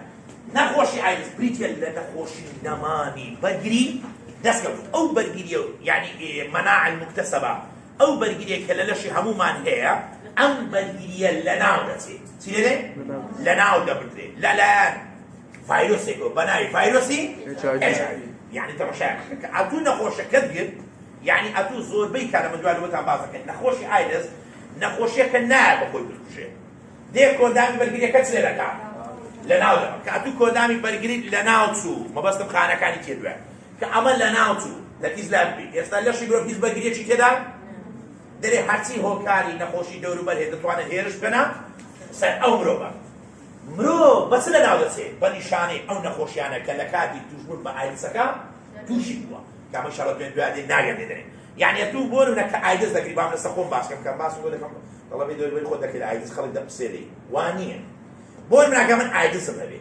نخوشي عايز بريتيا لنخوشي نماني برجي دسكو أو برجي يعني مناعة المكتسبة أو برجي كللشي همو مان هي أم برجي لناو دسي سيدي لناو دبتري لا فيروسي كو بناي فيروسي يعني انت مش اتو نخوشي كذب يعني اتو زور بي كان مدوال وتان بازك نخوشي عايز نخوشي كنا بقول بالكشي دي كودامي برجي كتسلي لك لناو ده كاتو كودامي برجي لناو تو ما بس تبخانه كان يتدوا كعمل لناو تو لكيز لابي يستلش يبرو فيز برجي شي كده دري حرتي هو كاري نخوشي دورو بر هد توانه هيرش بنا سر عمره مرو بس لناو ده سي بنشاني او نخوشي انا كلكاتي تجمل بعيسكا توشي بوا كما ان شاء الله بين دوادي نايم ندري يعني تو بورو انك عايز تقريبا من السخون باش كم باس ولا كم والله بيدور بياخذ لك العايز خلي ده بسيري وانيه بول من كمان عايز سمبي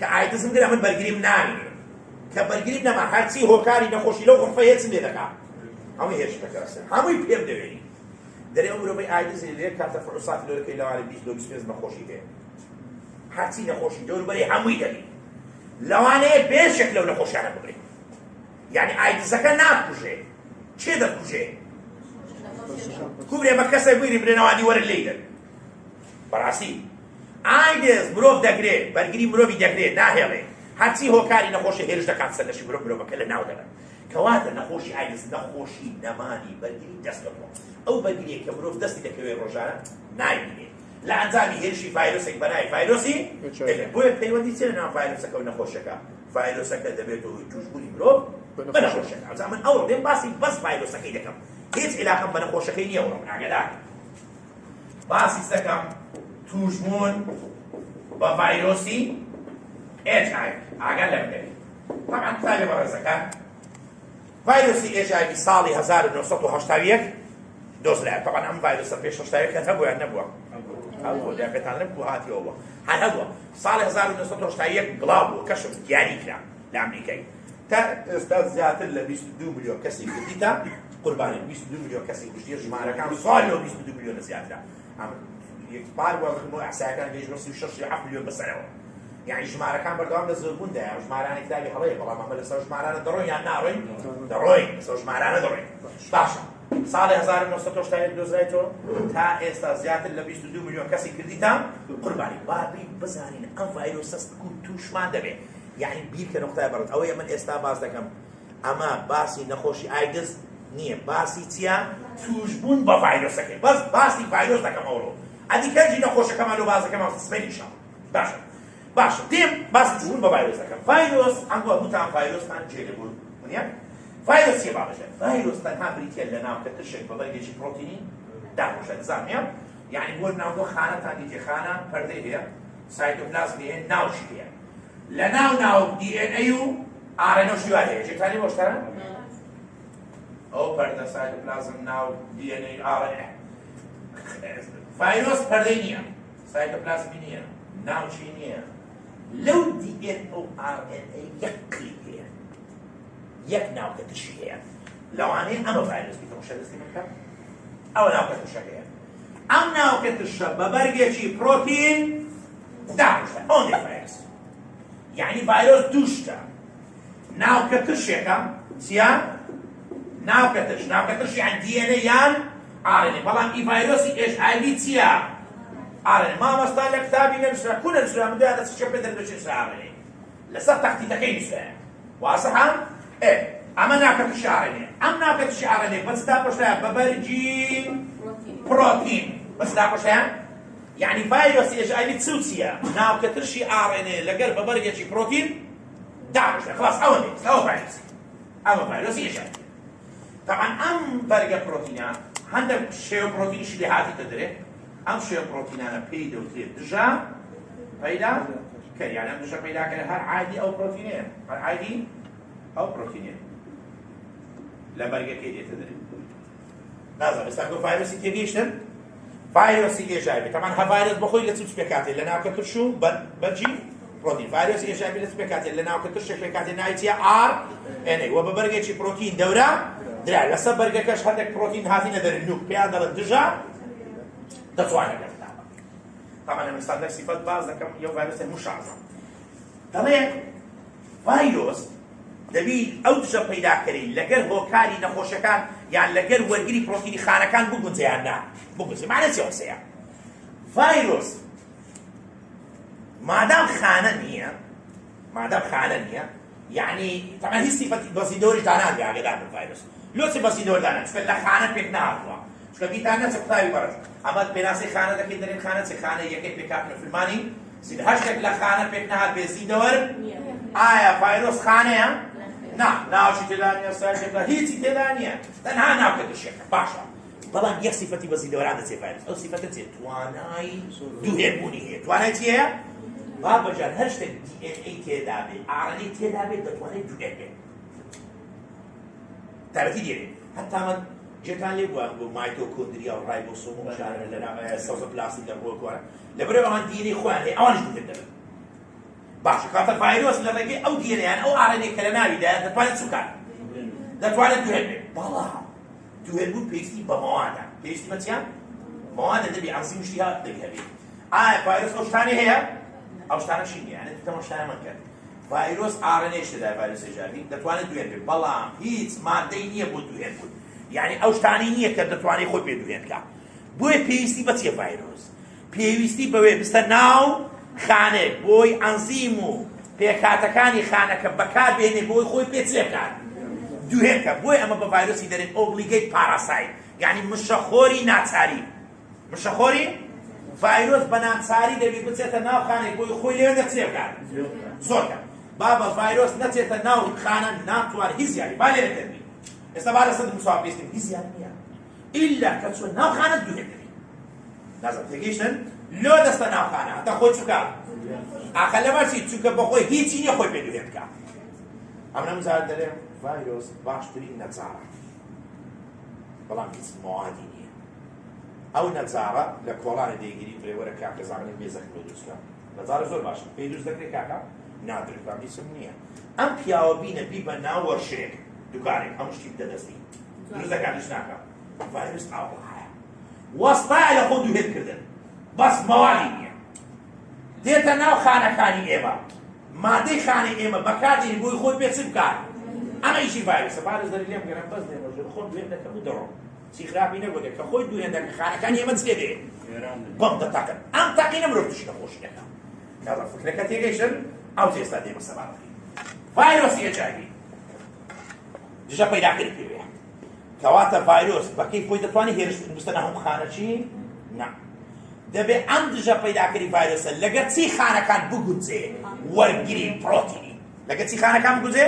كعايز سمبي من برجري منامي كبرجري نما حرتي هو كاري نخوشي لو غرفه يتسمي لك هم هيش فكرس هم يبيم دوي دري عمره بي عايز اللي كانت فرصات اللي كيلو على بيش لو بسميز نخوشي ده حرتي نخوشي دور بري هم يدري لو انا بين شكله نخوشي انا بقري يعني عايز كان ناكوجي چه در کوچه؟ کوبری مکسر بیری من نوادی ور لیدر. براسی. آیدز مروف دگره برگری مروفی دگره نهیله. هەرچی هۆکاری نەخۆشی هێرش دەکات سەرلەشی مرۆڤەکە لە ناو دەبن کەواتە نەخۆشی ئایدز نەخۆشی نەمانی بەرگری دەست بەکەوە ئەو بەرگریە کە مرۆڤ دەستی دەکەوێت ڕۆژانە نایبینێت لە ئەنجامی هێرشی ڤایرۆسێک بەناوی ڤایرۆسی بۆیە پەیوەندی چێ لە ناو ڤایرۆسەکە و نەخۆشەکە ڤایرۆسەکە دەبێتەوە توشبوونی مرۆڤ بە نەخۆشەکە ئەوجا من ئەوڕۆ دێم باسی بەس ڤایرۆسەکەی دەکەم هیچ عیلاقەم بە نەخۆشەکەی نییە وڕۆ ئاگادار باسی دەکەم توشبوون بە ڤایرۆسی HIV ئاگەر لە بدەبێت طبعا کتابی بەڕێزەکان ڤایرۆسی HIV ساڵی 1970 دۆزرایە طبعا ئەم ڤایرۆسە پێش 1970 هەبوو یان نەبووە هەبوو لێپێتان نەبوو هاتیەوە هەر هەبووە ساڵی 1970 بڵاو بوو کەشف دیاری کرا لە ئەمریکای تا ئێستا زیاتر لە 22 ملیۆن کەسی کوردیتە قوربانی 22 ملیۆن کەسی کوشتیە ژمارەکان ساڵ لەو 22 ملیۆنە زیاترە یەکپار وەخمەوە ئەحسایەکان گەیشتە 36 ملیۆن بەسەرەوە یعنی ژمارەکان بەردەوام لە زۆربووندایە ژمارانی کتابی هەڵەیە بەڵام ئەمە لەسەر ژمارانە دەڕۆین یان ناڕۆین دەڕۆین لەسەر ژمارانە دەڕۆین باشە ساڵی 1970 دۆزرایەوە تا ئێستا زیاتر لە 22 ملیۆن کەسی کردیتە قوربانی بابی بزانین ئەم ڤایرۆسە تووشمان دەبێت یعنی بیرکە نقطەیە بەڕێت ئەوەیە من ئێستا باس دەکەم ئەمە باسی نەخۆشی ئایدز نییە باسی چییە توشبوون بە ڤایرۆسەکەی بەس باسی ڤایرۆس دەکەم ئەوڕۆ ئەدیکەنجی نەخۆشەکەمان و بازەکەمان سبەیشە باشە دێم باسی توشبوون بە ڤایرۆس دەکەم ڤایرۆس ئەنگوە هەمووتان ڤایرۆستان جێدەبوون ونیە ڤایرۆس چیە بابەشە ڤایرۆس تەنها بریتە لە ناو کەتشێک بە بەرگێکی پرۆتینی داخۆشە دەزانیە یعنی بۆ ناو خانەتان دیتێ خانە پەردەی هەیە سایتۆپلازمی هەیە ناوشی هەیە لە ناو DNA و RNA شیوان هەیە جێتانی بۆشتەرە ئەو پەردە سایتۆپلازم ناو DNA RNA ڤایرۆس پەردەی نییە سایتۆپلازمی نییە ناوچی نییە لەو DNA و RNA یەک کلیپ هەیە یەک ناوکەتشی هەیە لەوانەیە ئەمە ڤایرۆس بیتەوە دەستی من بکەم ئەوە ناوکەتشەکەیە ئەم ناوکەتشە بە بەرگێکی پرۆتین داخۆشە ئەوەندەی ڤایرۆس یعنی ڤایرۆس دووشتە ناوکەتشێکە چییە ناوکەتش یان DNA یان RNA بەڵام ئی ڤایرۆسی HIV چییە RNA مامۆستا لە کتابی نەنووسرا کو نەنووسرا من دوایە دەست پێ دەربچێت RNA لەسەر تەختیتەکەی نووسرایە واسەحە ئەمە ناوکەتشی RNA ئەم ناوکەتشی RNA بەچدا پشتایە بە بەرگی پرۆتین بەچدا پشتایە یعنی ڤایرۆسی HIV چییە ناوکەتشی RNA لەگەر بە بەرگێکی پرۆتین داپشتە خلاص ئەوە نیست ئەوە ڤایرۆسی ئەمە ڤایرۆسی HIV طبعا ئەم بەرگە پرۆتینە هەندێک شێوە پرۆتینیشی لێ هاتیتە دەرێ ئەم شێوە پرۆتینانە پێی دەوترێت دژە پەیدا کەریان ئەم دژە پەیداکەن هەر عادی ئەو پرۆتینەیە هەر عادی ئەو پرۆتینەیە لە بەرگەکەی دێتە دەرێ نازانم ئێستا کە ڤایرۆسی تێگەیشتن ڤایرۆسی HIV طبعا هە ڤایرۆس بەخۆی لە چ پێکاتێت لە ناوکەتش و بەرجی پرۆتین ڤایرۆسی HIV لە چ پێکاتێت لە ناوکەتشێک پێکاتێت ناوی چییە RNA وە بە بەرگێکی پرۆتین دەورە درا لەسەر بەرگەکەش هەندێک پرۆتین هاتینە دەرێ نوک پێیان دەڵێن دژە دەتوانێت لەفتابە طبعا ئەمە ئێستا سیفەت باز دەکەم یەو ڤایرۆسێ مشازە دەڵێ ڤایرۆس دەبی ئەو دژە پەیداکەری لەگەر هۆکاری نەخۆشەکان یان لەگەر وەرگری پرۆتینی خانەکان بگونجێ یان نا بگونجێ معنە چی ئەوەسەیە ڤایرۆس مادام خانە نییە یعنی طبعا هیچ سیفەتی بەزیندەوەریش داناگە ئاگادار بن ڤایرۆس لۆچی بەزیندەوە دانا چکە لە خانە پێک نهاتووە چکە بیتان نەچە قوتابی بەڕێز ئەمە پێناسی خانە دەکەین دەرێن خانە چی خانە یەکەی پێکاتنە فیلمانی زیندە هەشتێک لە خانە پێک نهات بێ زیندەوەر ئایا ڤایرۆس خانەیە ناوچی تێدا نییە سایتێکدا هیچی تێدا نییە تەنها ناوکەتشێکە باشە بەڵام یەک سیفەتی بەزیندەوەران دەچێت ڤایرۆس ئەو سیفەتە چێت توانای دووهێنبوونی هەیە توانای چییە بابەجان هەر شتێک DNA تێدا بێ RNA تێدا بێت دەتوانێت دووهێن بێت تایبەتی دێنێ هەتا من جێتان لێ بووە بۆ مایتۆکۆندریا و ڕایبۆسۆم و شارە لە سەوزۆپلاستی لە ڕۆکوارە لەبەرەوە ئەوان DNA خۆیان هەیە ئەوانش دووهێن دەبن باشە کاتە ڤایرۆس لە ڕێگەی ئەو DNA یان ئەو RNA کە لە ناویدایە دەتوانێت چووکات دەتوانێت دووهێن بێت بەڵام دووهێنبوون پێویستی بە مەوادە پێویستی بە چیان مەوادە دەبێ ئەنزیمشتی دەبێ هەبێت ئایا ڤایرۆس ئەو شتانەی هەیە ئەو شتانەشی نییە یانێت تەماشایمان کرد ڤایرۆس RNA شتەدای ڤایرۆسی HIV دەتوانێت دووهێن بێت بەڵام هیچ مادەی نییە بۆ دووهێنبوون یعنی ئەو شتانی نییە کە دەتوانێت خۆی پێ دووهێن بکات بۆیە پێویستی بە چیە ڤایرۆس پێویستی بەوێ بستە ناو خانێک بۆی ئەنزیم و پێکاتەکانی خانەکە بەکار بێنێ بۆی خۆی پێچێ بکات دووهێنکە بۆی ئەمە بە ڤایرۆسی دەرێت ئۆبلیگەیت پاراسایت یعنی مشەخۆری ناچاری مشەخۆری ڤایرۆس بە ناچاری دەبێت بچێتە ناو خانێک بۆی خۆی لێوێ دەچێ بکات زۆرکە با بە ڤایرۆس نەچێتە ناو خانە ناتوانێت هیچ زیانی با لێرە دەبێت ئێستا با لە سەد مساوات بێستین هیچ زیان نییە ئیلا کە چۆن ناو خانە دووهێن دەبێت نازم تێگەیشتن لۆ دەستە ناو خانە هەتا خۆی چووکە ئاخە لەبەرچی چووکە بە خۆی هیچی نییە خۆی پێ دووهێن بکات ئەم نەمزار دەرێم ڤایرۆس باشترین نەجارە بەڵام هیچ موادی نییە ئەو نەجارە لە کۆڵانە دەیگیری درێوەرە کاکە زانێت بێزەکن و دروستکە نەجارە زۆر باشە پێی دروست دەکرێت کاکە نادرێتام هیچم نییە ئەم پیاوە بینە بی بە ناو وەرشێک دوکانێک هەموو شتی بدەدەستی دروست دەکات هیچ ناکە ڤایرۆس ئاوەڵایە وەستایە لە خۆ دووهێنکردن بەس مەوادی نییە دێتە ناو خانەکانی ئێمە مادەی خانەی ئێمە بەکاردێنی بۆی خۆی پێچ بکات ئەمە ئیشی ڤایرۆسە بارز دەری لێم گەرم بەس دێنەژێ خۆم دوێن دەکەم و دەڕۆم چی خراپی نەبووێ کە خۆی دوێن دەکە خانەکانی ئێمە چێ دێ بەڵ دەتاقن ئەم تاقینە مرۆڤ تووشی نەخۆشی دەکات کازە فکرەکە تێگەیشتن ئەو ئێستا دێمە سەبارەتی ڤایرۆسی ئێچایڤی دژە پەیداکردی پێوێ کەواتە ڤایرۆس بەکەی خۆی دەتوانێت هێرشت بستە ناو خانەچی نا دەبێت ئەم دژە پەیداکردی ڤایرۆسە لەگەر چی خانەکان بگونجێ وەرگری پرۆتینی لەگەر چی خانەکان بگونجێ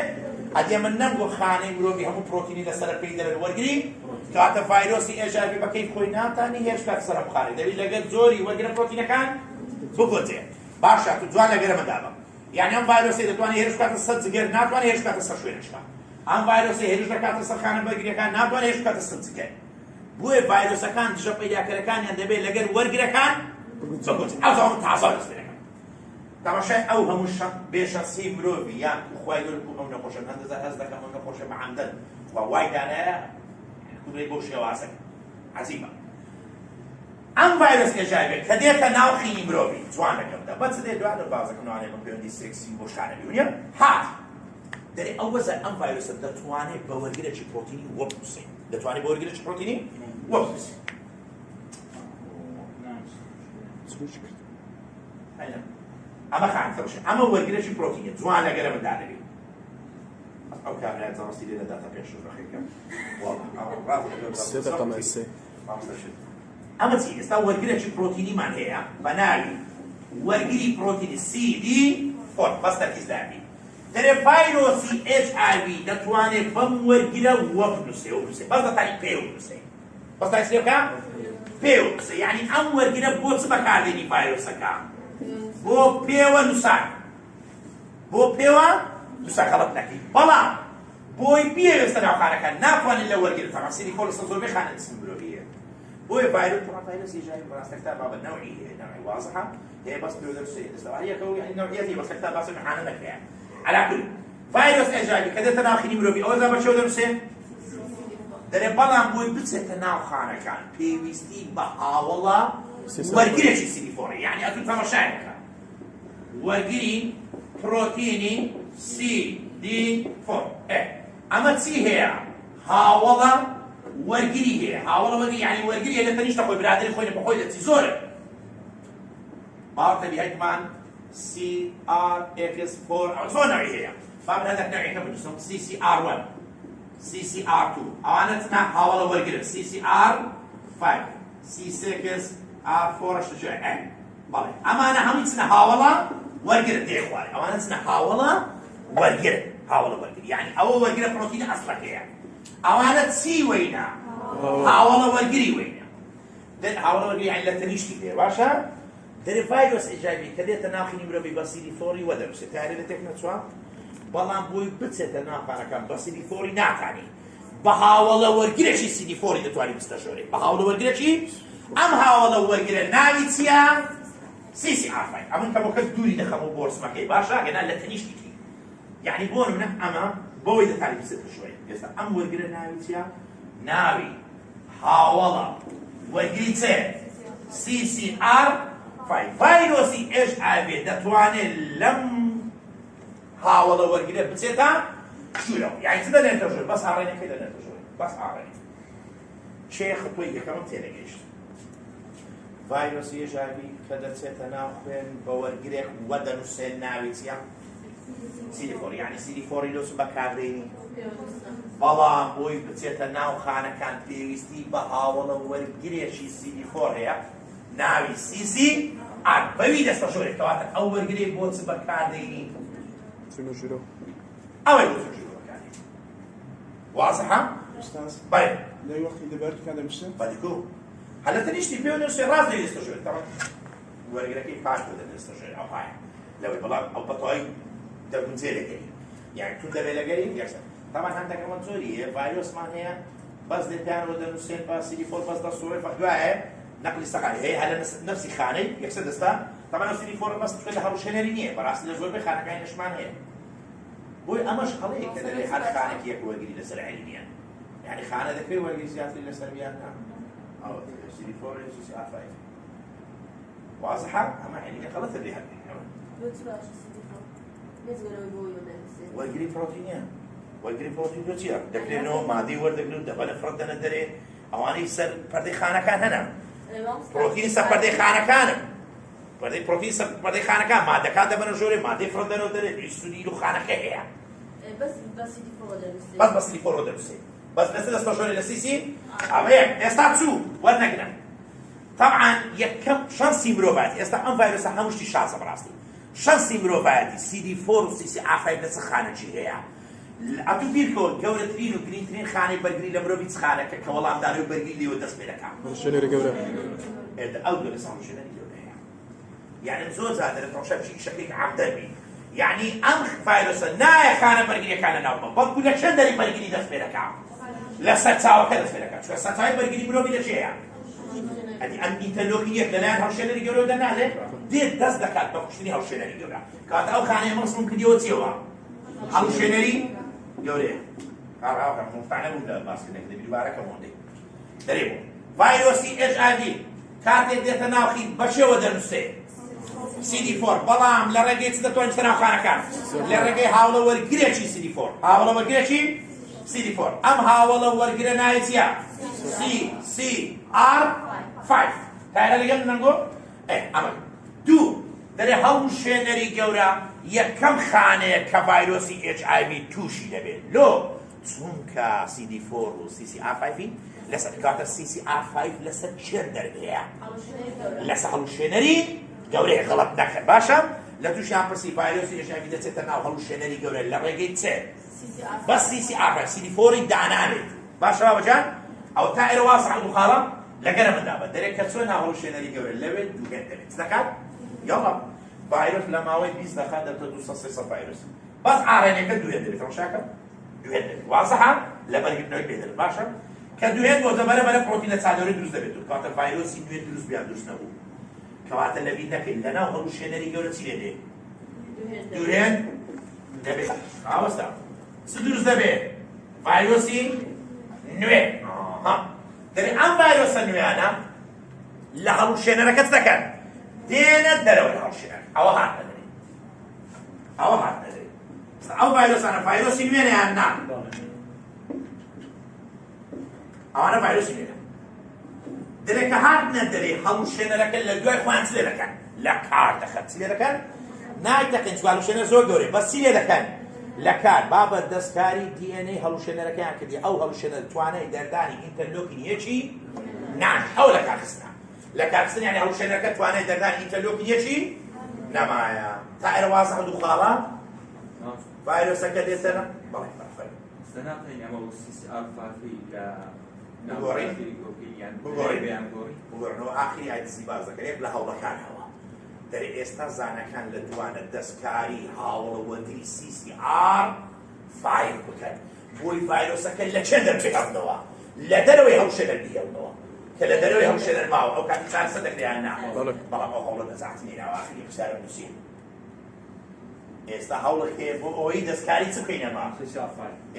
ئەدێ من نەمگو خانەی مرۆڤی هەموو پرۆتینی لەسەر پێی دەبێت وەرگری کەواتە ڤایرۆسی ئێژاڤی بەکەی خۆی ناتانی هێرش کاتە سەر ئەم خانەی دەبێت لەگەر زۆری وەرگرە پرۆتینەکان بگونجێ باشە تو جوان لەگەرەمەدا بە یعنی ئەم ڤایرۆسی دەتوانێت هێرش کاتە سەر جگەر ناتوانێت هێرش کاتە سەر شوێنشکە ئەم ڤایرۆسی هێرش دەکاتە سەر خانە بەرگریەکان ناتوانێت هێرش کاتە سەر جگەر بۆیە ڤایرۆسەکان دژە پەیداکەرەکانیان دەبێت لەگەر وەرگرەکان بگونجێ ئەو زەوام تازە دەستێنەکەن تەماشای ئەو هەموو بێشەسی مرۆڤی یان خوای گەورە ئەو نەخۆشە هەندێک هەست دەکەم ئەو نەخۆشە بەعەمدەن و وای دانایە کوڕی بۆ شێوازەکە عەجیبە ئەم ڤایرۆس ئێژاڤی کە دێتە ناو خینی مرۆڤی جوان دەکەمدا بەچ دێت دوانە بازەکەنوانێ بە پەیوەندی سێکسی بۆ شانە بیونیە هات دەرێ ئەو وەزە ئەم ڤایرۆسە دەتوانێت بە وەرگرێکی پرۆتینی وەبنووسێت دەتوانێت بە وەرگرێکی پرۆتینی وەبنووسێت ئەمە خانتەوشە ئەمە وەرگرێکی پرۆتینە جوان لەگەرەمەدا دەبێت ئەو کامرایە زانستی لێ دەداتە پێش ڕەخەکەم ئەمە چی ئێستا وەرگرێکی پرۆتینیمان هەیە بە ناوی وەرگری پرۆتینی CD4 بەس تەرکیزدابی دەرێ ڤایرۆسی HIV دەتوانێت بەم وەرگرە وەبنووسێ بەس دەتانی پێ وبنووسێ بەس تای سێ بکە پێ وبنووسێ یعنی ئەم وەرگرە بۆ چ بەکاردێنی ڤایرۆسەکە بۆ پێوە نووسان بۆ پێوە نووسان غەڵەت نەکەی بەڵام بۆی پێوێستە ناوخانەکان ناتوانێت لە وەرگرە تەمام سیلیکۆن لەسەر زۆربەی خانە جسم مرۆڤیە بۆیە ڤایرۆسی ئێژاڤی بەڕاستە کتاب بابەت نەوعی هەیە نەوعی وازحە هەیە بەس پێوە دەرسێت ئێستاوارەیەکە و یعنی نەوعیەتی بەس کتاب باسی محانە نەکرێ على كل ڤایرۆس ئێژاڤی کە دێتە ناو خینی مرۆڤی ئەوە بە چێوە دەرسێ دەرێ بەڵام بۆی بچێتە ناو خانەکان پێویستی بە هاوڵە وەرگرێکی CD4 یعنی ئەتون تەماشای بکە وەرگری پرۆتینی CD4 ئەمە چی هەیە هاوڵە وەرگری هەیە هاوڵە وەرگری یعنی وەرگری هەیە لە تەنیشتە خۆی برادری خۆی لە بەخۆی دەچی زۆرە باوەڕ هەیتمان CRX4 ئەو زۆر ناوی هەیە بابن هەندێک ناویەکە بنووسم CCR1 CCR2 ئەوانە چنە هاوڵە وەرگرن CCR5 C6R4 بەڵێ ئەمانە هەمووی چنە هاوڵە وەرگرن دێخوارێ ئەوانە چنە هاوڵە وەرگرن هاوڵە وەرگرن یعنی ئەوە وەرگرە پرۆتینە ئەسڵەکەیە ئەوانە چی وەینە هاوڵە وەرگری وەینە هاوڵە وەرگری یعنی لە تەنیشتی پێ باشە دەرێ ڤایرۆس ئێژاڤی کە دێتە ناو خینی مرۆڤی بە CD4 وەدەنووسێت تاری لە تێک نەچوە بەڵام بۆی بچێتە ناو خانەکان بە CD4 ناتانی بە هاوڵە وەرگرێکی CD4 دەتوانێت بستە ژۆرێ بە هاوڵە وەرگرێکی ئەم هاوڵە وەرگرە ناوی چییە CCR5 ئەمن کە بۆ کەس دووری دەخەم و بۆرسمەکەی باشە گەنا لە تەنیشتی تی یعنی بۆ نمونە ئەمە بۆی دەتانی بستە ژۆرێ ئێستا ئەم وەرگرە ناوی چییە ناوی هاوڵە وەرگری چێ CCR5 ڤایرۆسی HIV دەتوانێت لەم هاوڵە وەرگرە بچێتە ژوورەوە یعنی چ دەنێتە ژوور بەس ئاڕێنەکەی دەنێتە ژوور بەس ئاڕێنێ چێ خەتۆی یەکەمم تێنەگەیشت ڤایرۆسی HIV کە دەچێتە ناو خوێن بە وەرگرێک وەدەنووسێت ناوی چییە سیدی فۆر یعنی سیدی فۆری لۆس بەکاردێنی بەڵام بۆی بچێتە ناو خانەکان پێویستی بە هاوڵە وەرگرێکی سیدی فۆر هەیە ناوی سیسی ئار بەوی دەستە ژۆرێک کەواتە ئەو وەرگرێ بۆ چ بەکاردێنی سنوشيرو ئەوەی بۆ چ بەکاردێنی واضحە؟ استاذ بەڵێ لا وقت دبرت كان مشت بەدیکۆ هەلە تەنیشتی پێ نووسێ ڕاست لێ دەستە ژۆر وەرگرەکەی پاش بدە دەستە ژۆر ئەو هایە لەوەی بەڵام ئەو بەتەواوی دەگونجێ لەگەری یعنی تو دەبێ لەگەری یەکسەر طبعا هەندێکەوە زۆریە ڤایرۆسمان هەیە بەس دەپیانەوە دەنووسێن با سیدی فۆر بەس دەسوڕێ دوایە نەقلی سەقالی هەیە هەلە نەفسی خانەی یەکسەر دەستا طبعا ئەو سیدی فۆر بەس لە هەڵوشێنەری نییە بەڕاستی لە زۆربەی خانەکانی نەشمان هەیە بۆی ئەمەش هەڵەیە کە دەبێت هەر خانێکی یەک وەرگری لەسەر عینیە یعنی خانە دەکەی وەرگری زیاتری لەسەر بیان نا ئەوە سیدی فۆر سیسی ئافای واضحە ئەمە عینیە غەڵەتە لێ هەبێت وەرگری پرۆتینیە وەرگری پرۆتین تۆ چییە؟ دەکرێنەوە مادەی وەردەگرن و دەبە لە فڕۆ دەنە دەرێ ئەوانەی سەر پەردەی خانەکان هەنە پرۆتین سەر پەردەی خانەکانن پرۆتین سەر پەردەی خانەکان مادەکان دەبەنە ژۆرێ مادەی فڕۆ دەنەوە دەرێ سودی و خانەکە هەیە بەس بە سیدی فۆر دەنووسێ بەس لەسەر دەستە ژۆرێ لە سیسی ئەوەیە ئێستا چوو وەرنەگرن طبعا یەکەم شانسی مرۆڤاتی ئێستا ئەم ڤایرۆسە هەموو شتی شانسە بەڕاستی شانسی مرۆڤایەتی سیدی فۆر و سیسی ئافای لە چ خانەکی هەیە ئەتوو بیرکەوە گەورەترین و گرنگترین خانەی بەرگری لە مرۆڤی چ خانەکە کە وەڵامداری و بەرگری لێوە دەست پێ دەکات شنو قبره ئەو دوو لە ساڵژێنەری گەورە هەیە یعنی زۆر جار دەرێت ڕۆژە شەکێک عەمدەر بی یعنی ئەم ڤایرۆسە نایە خانە بەرگریەکانە ناوبە بەڵکو لە چەندەری بەرگری دەست پێ دەکات لە سەر چاوەکە دەست پێ دەکات چونکە سەرچاوی بەرگری مرۆڤی لە چێیە ئەدی ئەم ئینتەرلۆکی یەک لەلایەن هەڵوشێنەری گەورە دەنالێت دێت دەست دەکات بە کوشتنی هەڵوشێنەری گەورە کاتە ئەو خانەیە مەسڵم کردیەوە چیەوە هەڵوشێنەری گەورەیە کاڕاوەکە مفتانە بوو لە باسکردنێک دەبی دووبارەکە مۆندەی دەرێ بوو ڤایرۆسی HIV کاتێک دێتە ناوخی بەشێوە دەنووسێ سیدی فۆر بەڵام لە ڕێگەی چ دەتوانین بچتە ناو خانەکان لە ڕێگەی هاوڵە وەرگرێکی سیدی فۆر هاوڵە وەرگرێکی سیدی فۆر ئەم هاوڵە وەرگرە ناوی چییە CCR5 تایرە لەگەڵ نەنگۆ ئەمە دوو دەرێ هەڵوشێنەری گەورە یەکەم خانەیە کە ڤایرۆسی HIV تووشی دەبێت لۆ چونکە سیدی فۆر و CCR5 لەسەر کاتە CCR5 لەسەر چێر دەربەیە لەسەر هەڵوشێنەری گەورەیە غەڵەت نەکرد باشە لە تووشیان پرسی ڤایرۆسی HIV دەچێتە ناو هەڵوشێنەری گەورە لە ڕێگەی چێر بەس CCR5 سیدی فۆری دانابێت باشە بابەجان ئەو تا ئێرە واسع دووخاڵە لەگەرە مندا بە دەرێک کە چۆن ناو هەڵوشێنەری گەورە لەوێت دووهێن دەبێت چ دەکات یاڵا ڤایرۆس لە ماوەی 20 دەقات دەبێتە 200 ڤایرۆس بەس ئارێنەکە دووهێن دەبێت ڕەشاکە دووهێن دەبێت وازەحە لە بەرگرتنەوەی پێ دەبێت باشە کە دووهێن بۆ زەبەرە پرۆتینە چادۆری دروست دەبێت و کاتە ڤایرۆسی نوێ دروست بیان دروست نەبوو کەواتە لە بیر نەکەین لەناو هەڵوشێنەری گەورە چی لێ دێ دووهێن دەبێت ئاوەستا چ دروست دەبێت ڤایرۆسی نوێ دەبێ ئەم ڤایرۆسە نوێیانە لە هەڵوشێنەرەکە چ دەکەن دێنە دەرەوەی هەڵوشێنەر ئەوە هات نەدەرێت ئەوە هات نەدەرێت ئەو ڤایرۆسانە ڤایرۆسی نوێنەیان نا ئەوانە ڤایرۆسی نوێنە دەبێت کە هات نەدەرێت هەڵوشێنەرەکە لە دوای خۆیان چ لێ دەکەن لە کار دەخەن چ لێ دەکەن نایدەکەن چوار هەڵوشێنەر زۆر گەورەیە بەس چی لێ دەکەن لە کار بابە دەستکاری DNA هەڵوشێنەرەکەیان کردی ئەو هەڵوشێنەر توانای دەردانی ئینتەرلۆکی یەکی نان ئەو لە کارخستنە لە کارخستن یعنی هەڵوشێنەرەکە توانای دەردانی ئینتەرلۆکی یەکی نەمایە تا ئێرە وازە دووخاڵە ڤایرۆسەکە دێتەنە بەڵێ بەفەرمو سناقين أما CCR5 بگۆڕنەوە ئاخری ئایدسی باز دەکەن یەک لە هەوڵەکانەوە دەرێ ئێستا زانەکان لە دوانە دەستکاری هاوڵەوەندی CCR5 بکەن بۆی ڤایرۆسەکە لە چێ دەربێتەوە لە دەرەوەی هەڵوشێنەر بهێڵنەوە کە لە دەرەوەی هەڵوشێنەر ماوە ئەو کاتی چارسە دەکریان نا بەڵام ئەو هەوڵە دەزانێت ئاخری پرسیارە نووسین ئێستا هەوڵە هەیە بۆ ئەوەی دەستکاری چ بکەینەوە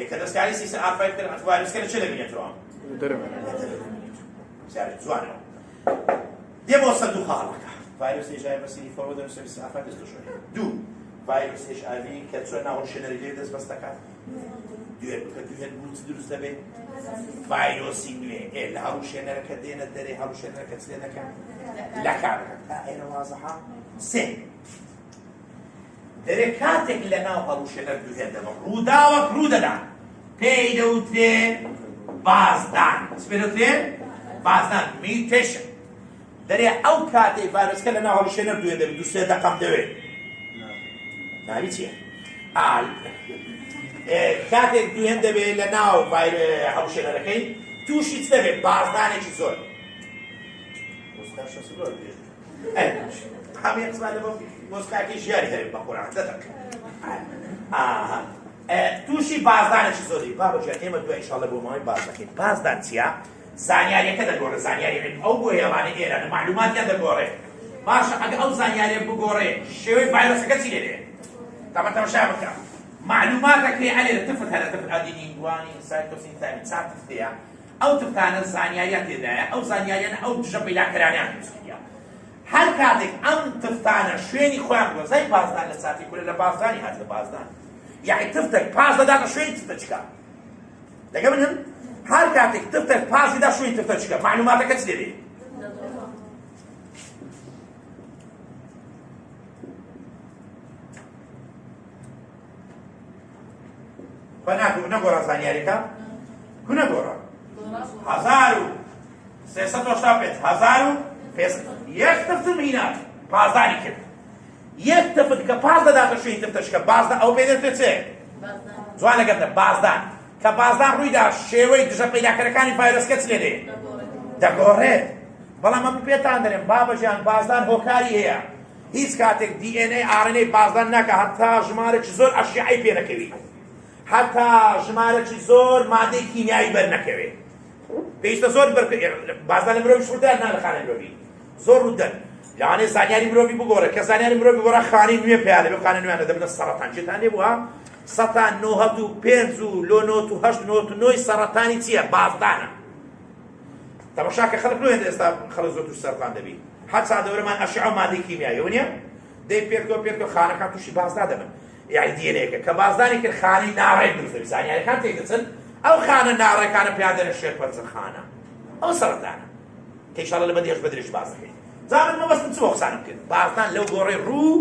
کە دەستکاری CCR5 کرد ڤایرۆسەکە لە چێ دەبینێتەوە پرسیارێک جوانەوە دێ بۆ سەر دوو خاڵەکە ڤایرۆس HIV بەسیری فۆر دەنووسێ CCR5 دەستەژۆرێ دوو ڤایرۆس HIV کە چۆن ناو هەڵوشێنەری لێ دەست بەست دەکات دوێت بکە دوێت بوو چ دروست دەبێت ڤایرۆسی نوێ لە هەڵوشێنەرەکە دێنە دەرێ هەڵوشێنەرەکە چ لێ دەکەن لە کار دەکەن تا ئێرە وازەحە سێ دەرێ کاتێک لە ناو هەڵوشێنە دووهێندەوە ڕووداوەک ڕوودەدا پێی دەوترێ بازدان چ پێ دەوترێ بازدان میوتیشن دەرێ ئەو کاتێک ڤایرۆسەکە لە ناو هەڵوشێنە دووهێندەبێت 2-3 دەقەم دەوێت ناوی چییە؟ کاتێک دووهێن دەبێت لە ناو هەڵوشێنەرەکەی تووشی چ دەبێت بازدانێکی زۆر هەموو قسمان لە مۆسکاکی ژیاری هەبێت بە قورعان تووشی بازدانێکی زۆری بابەجیان ئێمە دوای ئینشاڵڵا بۆ ماوەی باز دەکەین بازدان چییە؟ زانیاریەکە دەگۆڕێ زانیاری ئەو بۆ هێوانە ئێرە معلوماتیان دەگۆڕێ باشە ئەگە ئەو زانیاریە بگۆڕێ شێوەی ڤایرۆسەکە چی لێرێ؟ تەماشا بکە معلوماتەکەی ئەلێرە تفت هەرە تفت ئادینی گوانی سایتۆسین تامی چار تفتەیە ئەو تفتانە زانیاریان تێدایە ئەو زانیاریانە ئەو دژە پەیداکەرانیان پێویستیە هەر کاتێک ئەم تفتانە شوێنی خۆیان گۆزای بازدان لە چاتی کورە لە بازدانی هات لە بازدان یعنی تفتێک پاس دەداتە شوێنی تفتە چکە لەگە من هەر کاتێک تفتێک پاسی دا شوێنی تفتە چکە معلوماتەکە چ لێرێ؟ نەگۆڕە زانیاریەکە کو نەگۆڕە 1385 یەک تفتم هینا پازدانی کرد یەک تفت کە پاس دەداتە شوێنی تفتەشکە بازدان ئەو پێ دەوترێت چێ؟ جوان لەگەتە بازدان کە بازدان ڕوویدا شێوەی دژە پەیداکەرەکانی ڤایرۆسەکە چ لێدێ؟ دەگۆڕێت بەڵام ئەمە پێتان دەرێن بابەجیان بازدان هۆکاری هەیە هیچ کاتێک DNA RNA بازدان ناکە هەتا ژمارەی زۆر ئەشیعەی پێ نەکەوی هەتا ژمارەی زۆر مادەی کیمیایی بەرنەکەوێ پێویستە زۆر بازدان لە مرۆڤی ڕوودەر نا لە خانەی مرۆڤی زۆر ڕوودەر لەوانەیە زانیاری مرۆڤی بگۆڕێ کە زانیاری مرۆڤی گۆڕا خانەی نوێ پێیا لەبێ خانە نوێیانە دەبنە سەرەتان چێتان لێ بووە؟ 1995 و لۆ 98 سەرەتانی چییە؟ بازدانە تەماشا کە خەڵک نوێن ئێستا خەڵک زۆر توش سەرطان دەبی حەد سادەوەرەمان ئەشعە و مادەی کیمیاییەوە نییە؟ دەی پێکەوە خانەکان تووشی بازدا دەبن یعنی دیێنەیەکە کە بازدانی کرد خانەی ناڕێک دروست دەبی زانیاریەکان تێک دەچن ئەو خانە ناڕێکانە پێیان دەنێ شێرپەرچن خانە ئەو سەرەتانە کە ئینشاڵڵا لە بەدێش بەدرێژ باز دەکەین زانم مەبەستم چ بۆ قسانم کرد بازدان لەو گۆڕەی ڕوو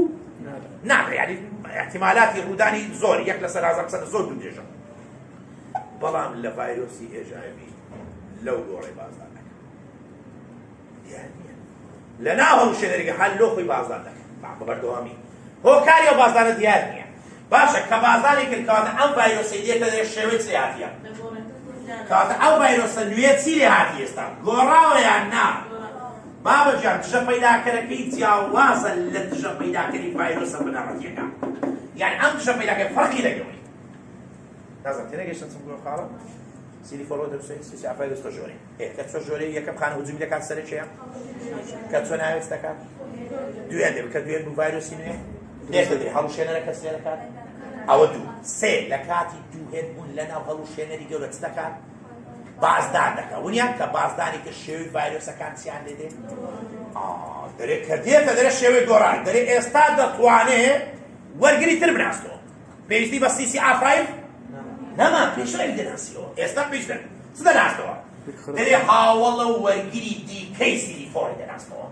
ناکە یعنی احتیمالاتی ڕوودانی زۆر 1 لە 100,000 زۆر دوورێژە بەڵام لە ڤایرۆسی HIV لەو گۆڕەی بازدان نەکە لە ناو هەڵوشێنەرێکە هەر لۆ خۆی بازدان نەکە بە بەردەوامی هۆکاری ئەو بازدانە دیار نییە باشە کە بازدانی کرد کاتە ئەم ڤایرۆسەی دێتە دێ شێوەی چی هاتیە کاتە ئەو ڤایرۆسە نوێ چی لێ هاتی ئێستا گۆڕاوە یان نا بابەجان دژە پەیداکەرەکەی جیاوازە لە دژە پەیداکەری ڤایرۆسە بنەڕەتیەکە یعنی ئەم دژە پەیداکەی فەرقی لەگەڵی نازانم تێنەگەیشتن چەند بڵۆ خاڵە سیری فۆلۆ دەبسێت سیسی ئافای دەستۆ ژۆرەی کە چۆ ژۆرەی یەکەم خانە هجومی دەکات سەرچەیە کە چۆ ناوێت دەکات دوێن دەبێت کە دوێن بوو ڤایرۆسی نوێ دێتە دێ هەڵوشێنەرەکە سێ دەکات ئەوە دوو سێ لە کاتی دووهێن بوون لەناو هەڵوشێنەری گەورە چ دەکات بازدان دەکات ونیان کە بازدانی کە شێوەی ڤایرۆسەکان چیان لێدێ دەرێ کە دێتە دەرێ شێوەی گۆڕان دەرێ ئێستا دەتوانێت وەرگری تر بناستەوە پێویستی بە CCR5 نەما پێشەوەی دەناسیەوە ئێستا پێش چ دەناستەوە دەرێ هاوڵە وەرگری دیکەی CD4 دەناستەوە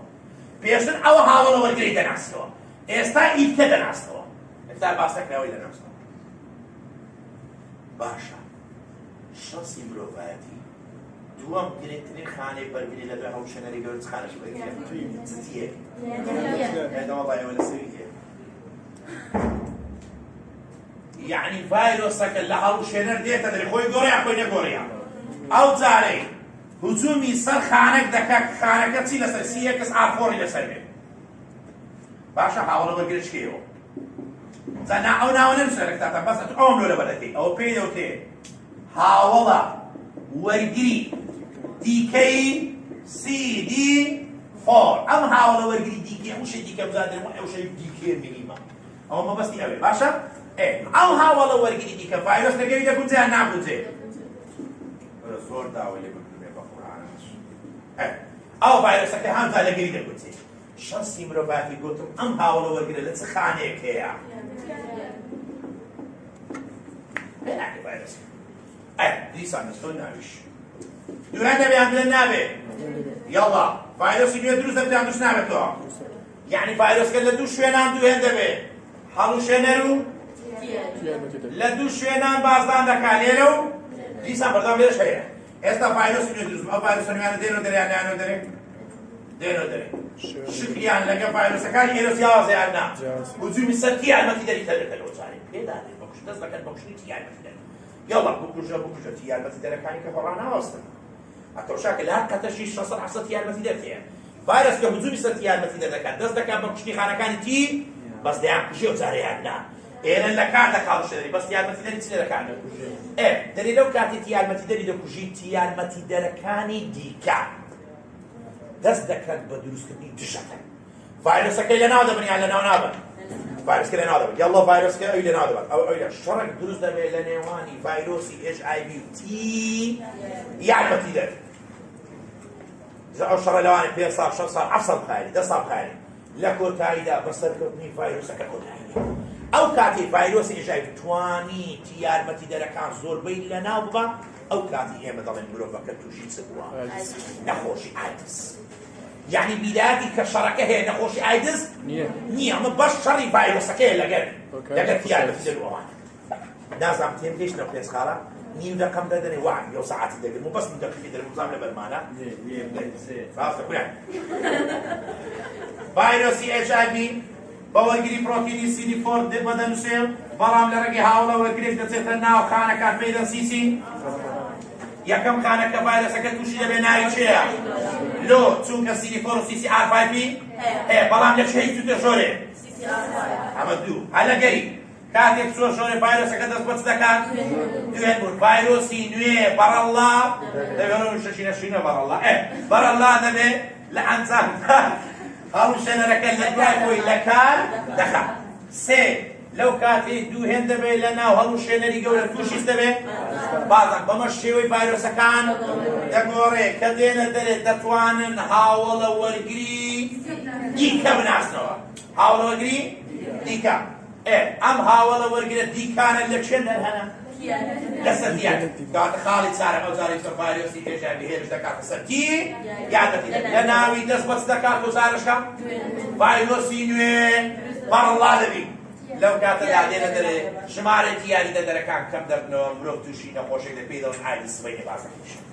پێشتر ئەوە هاوڵە وەرگری دەناسیەوە ئێستا ئیدکە دەناستەوە ئێستا باسەکراوەی دەناستەوە باشە شەسی مرۆڤایەتی دووەم گرنگترین خانەی بەرگری لە دوای هەڵوشێنەری گەورە چ خانەش بەرگریە چ تیە؟ وەڵڵا ئێوە لەسەری هەیە یعنی ڤایرۆسەکە لە هەڵوشێنەر دێتە دەرێ خۆی گۆڕیان خۆی نەگۆڕیان ئەو جارەی هجومی سەر خانەک دەکات خانەکە چی لەسەر CXR4 لەسەر بێت باشە هاوڵە وەرگرە چکەیەوە زانا ئەو ناوە نەنووسێرەکتاتە بەس ئەوم لۆ لە بەدەکەی ئەوە پێی دەوتێ هاوڵە وەرگری دیکەی CD4 ئەم هاوڵە وەرگری دیکە ئەوشەی دیکە بزادرەوە ئەوشەی دیکێ میلیمە ئەوە مەبەستی ئەوێ باشە ئەو هاوڵە وەرگری دیکە ڤایرۆس لەگەوی دەکوتێ یان ناکوتێ زۆر داوای لێ بکردێ بە قورعانش ئەو ڤایرۆسەکە هەمتا لەگەوی دەکوتێ شەسی مرۆڤایەتی گوتم ئەم هاوڵە وەرگرە لە چ خانەیەک هەیە پێناکە ڤایرۆس دیسان دەستۆ ناویش دووران دەبیان بلێن نابێ یەڵڵا ڤایرۆسی نوێ دروست دەبیان دووش نابێتەوە یعنی ڤایرۆسکە لە دوو شوێنان دووهێن دەبێ هەڵوشێنەر و یارمەتی دەر لە دوو شوێنان بازدان دەکات لێرە و دیسان بەردەوام لێرەش هەیە ئێستا ڤایرۆسی نوێ دروست ئەو ڤایرۆسە نوێیانە دێنەوە دەرێ یانە دەرێ دێنەوە دەرێ شکریان لەگە ڤایرۆسەکانی ئێرۆس یاوازیان نا هجومی سەر تی یارمەتی دەری تەرەکەنەوە چارێ پێدانێ بەکوش دەست دەکەن بە کوشتنی تی یارمەتی دەر یاڵا بکوژە تی یارمەتی دەرەکانی کە هەڕا ناوەستن ئەتەوشاکە لە هەر کاتەشی 600 یارمەتی دەرتەیە ڤایرۆس کە هجومی سەر تی یارمەتی دەر دەکات دەست دەکات بە کوشتنی خانەکانی تی بەس دەیان کوژێ و جارەیان نا ئێرە لە کار دەکاڵشێنەری بەس یارمەتی دەری چی دەکات دەری لەو کاتی تی یارمەتی دەری دەکوژی تی یارمەتی دەرەکانی دیکە دەست دەکەن بە دروستکردنی دژەکە ڤایرۆسەکەی لەناو دەبن یان لەناو نابن ڤایرۆسکە لەناو دەبن یاڵڵا ڤایرۆسکە ئەوی لەناو دەبن ئەوە شەڕێک دروست دەبێت لە نێوانی ڤایرۆسی HIV و تی یارمەتی دەر ئەو شەڕە لەوانێ 5 ساڵ 6 ساڵ 7 ساڵ بخایێنی 10 ساڵ بخایێنی لە کۆتاییدا بەسەرکەوتنی ڤایرۆسەکە کۆتاییە ئەو کاتی ڤایرۆسی HIV توانی تی یارمەتی دەرەکان زۆربەی لەناو ببە ئەو کاتی ئێمە دەڵێن مرۆڤەکە تووشی چ بووە نەخۆشی ئایدز یعنی بیداتی کە شەڕەکە هەیە نەخۆشی ئایدز نییە ئەمە بەش شەڕی ڤایرۆسەکەیە لەگەر تی یارمەتی دەروەوانە نازانم تێم گەیشتنەوە پێنج خاڵە نیم دەقەم دەدەنێ وای یو سەعاتی دەگرم و بەس نیم دەقەمی دەرم بزانم لە بەرمانە ڕاستە قوران ڤایرۆسی HIV بە وەرگری پرۆتینی CD4 بەدەنووسێ بەڵام لە ڕێگەی هاوڵە وەرگرێک دەچێتە ناو خانەکان پێی دەن CC یەکەم خانەکە ڤایرۆسەکە تووشی دەبێ ناوی چێە لۆ چونکە CD4 و CCR5 هەیە بەڵام لە چێی چوتە ژۆرێ ئەمە دوو هەلەگەری کاتێک چۆ ژۆرێ ڤایرۆسەکە دەست بەچ دەکات دوێن بوون ڤایرۆسی نوێ بەڕەڵڵا دەبێت شەشینە بەڕەڵڵا بەڕەڵڵا دەبێ لە ئەنجامدا هەڵوشێنەرەکە لە دوای خۆی لە کار دەخات سێ لەو کاتێ دوو هێن دەبێت لە ناو هەڵوشێنەری گەورە تووشیش دەبێت بازان بەمە شێوەی ڤایرۆسەکان دەگۆڕێ کە دێنە دەرێت دەتوانن هاوڵە وەرگری دیکە بناسنەوە هاوڵە وەرگری دیکە ئەم هاوڵە وەرگرە دیکانە لە چێن دەرهەنە لەسەر دیار کاتە خاڵی چارە ئەو جاری سەر ڤایرۆسی HIV هێرش دەکاتە سەر تی یادەتی لە ناوی دەست بەچ دەکات گزارشکە ڤایرۆسی نوێ بەڕەڵڵا دەبی لەو کاتەدا دێنە دەرێ ژمارە تیاری دەرەکان کەم دەبنەوە مرۆڤ تووشی نەخۆشێک دەپێ دەڵێن ئایدز سبەی باز دەکەیشن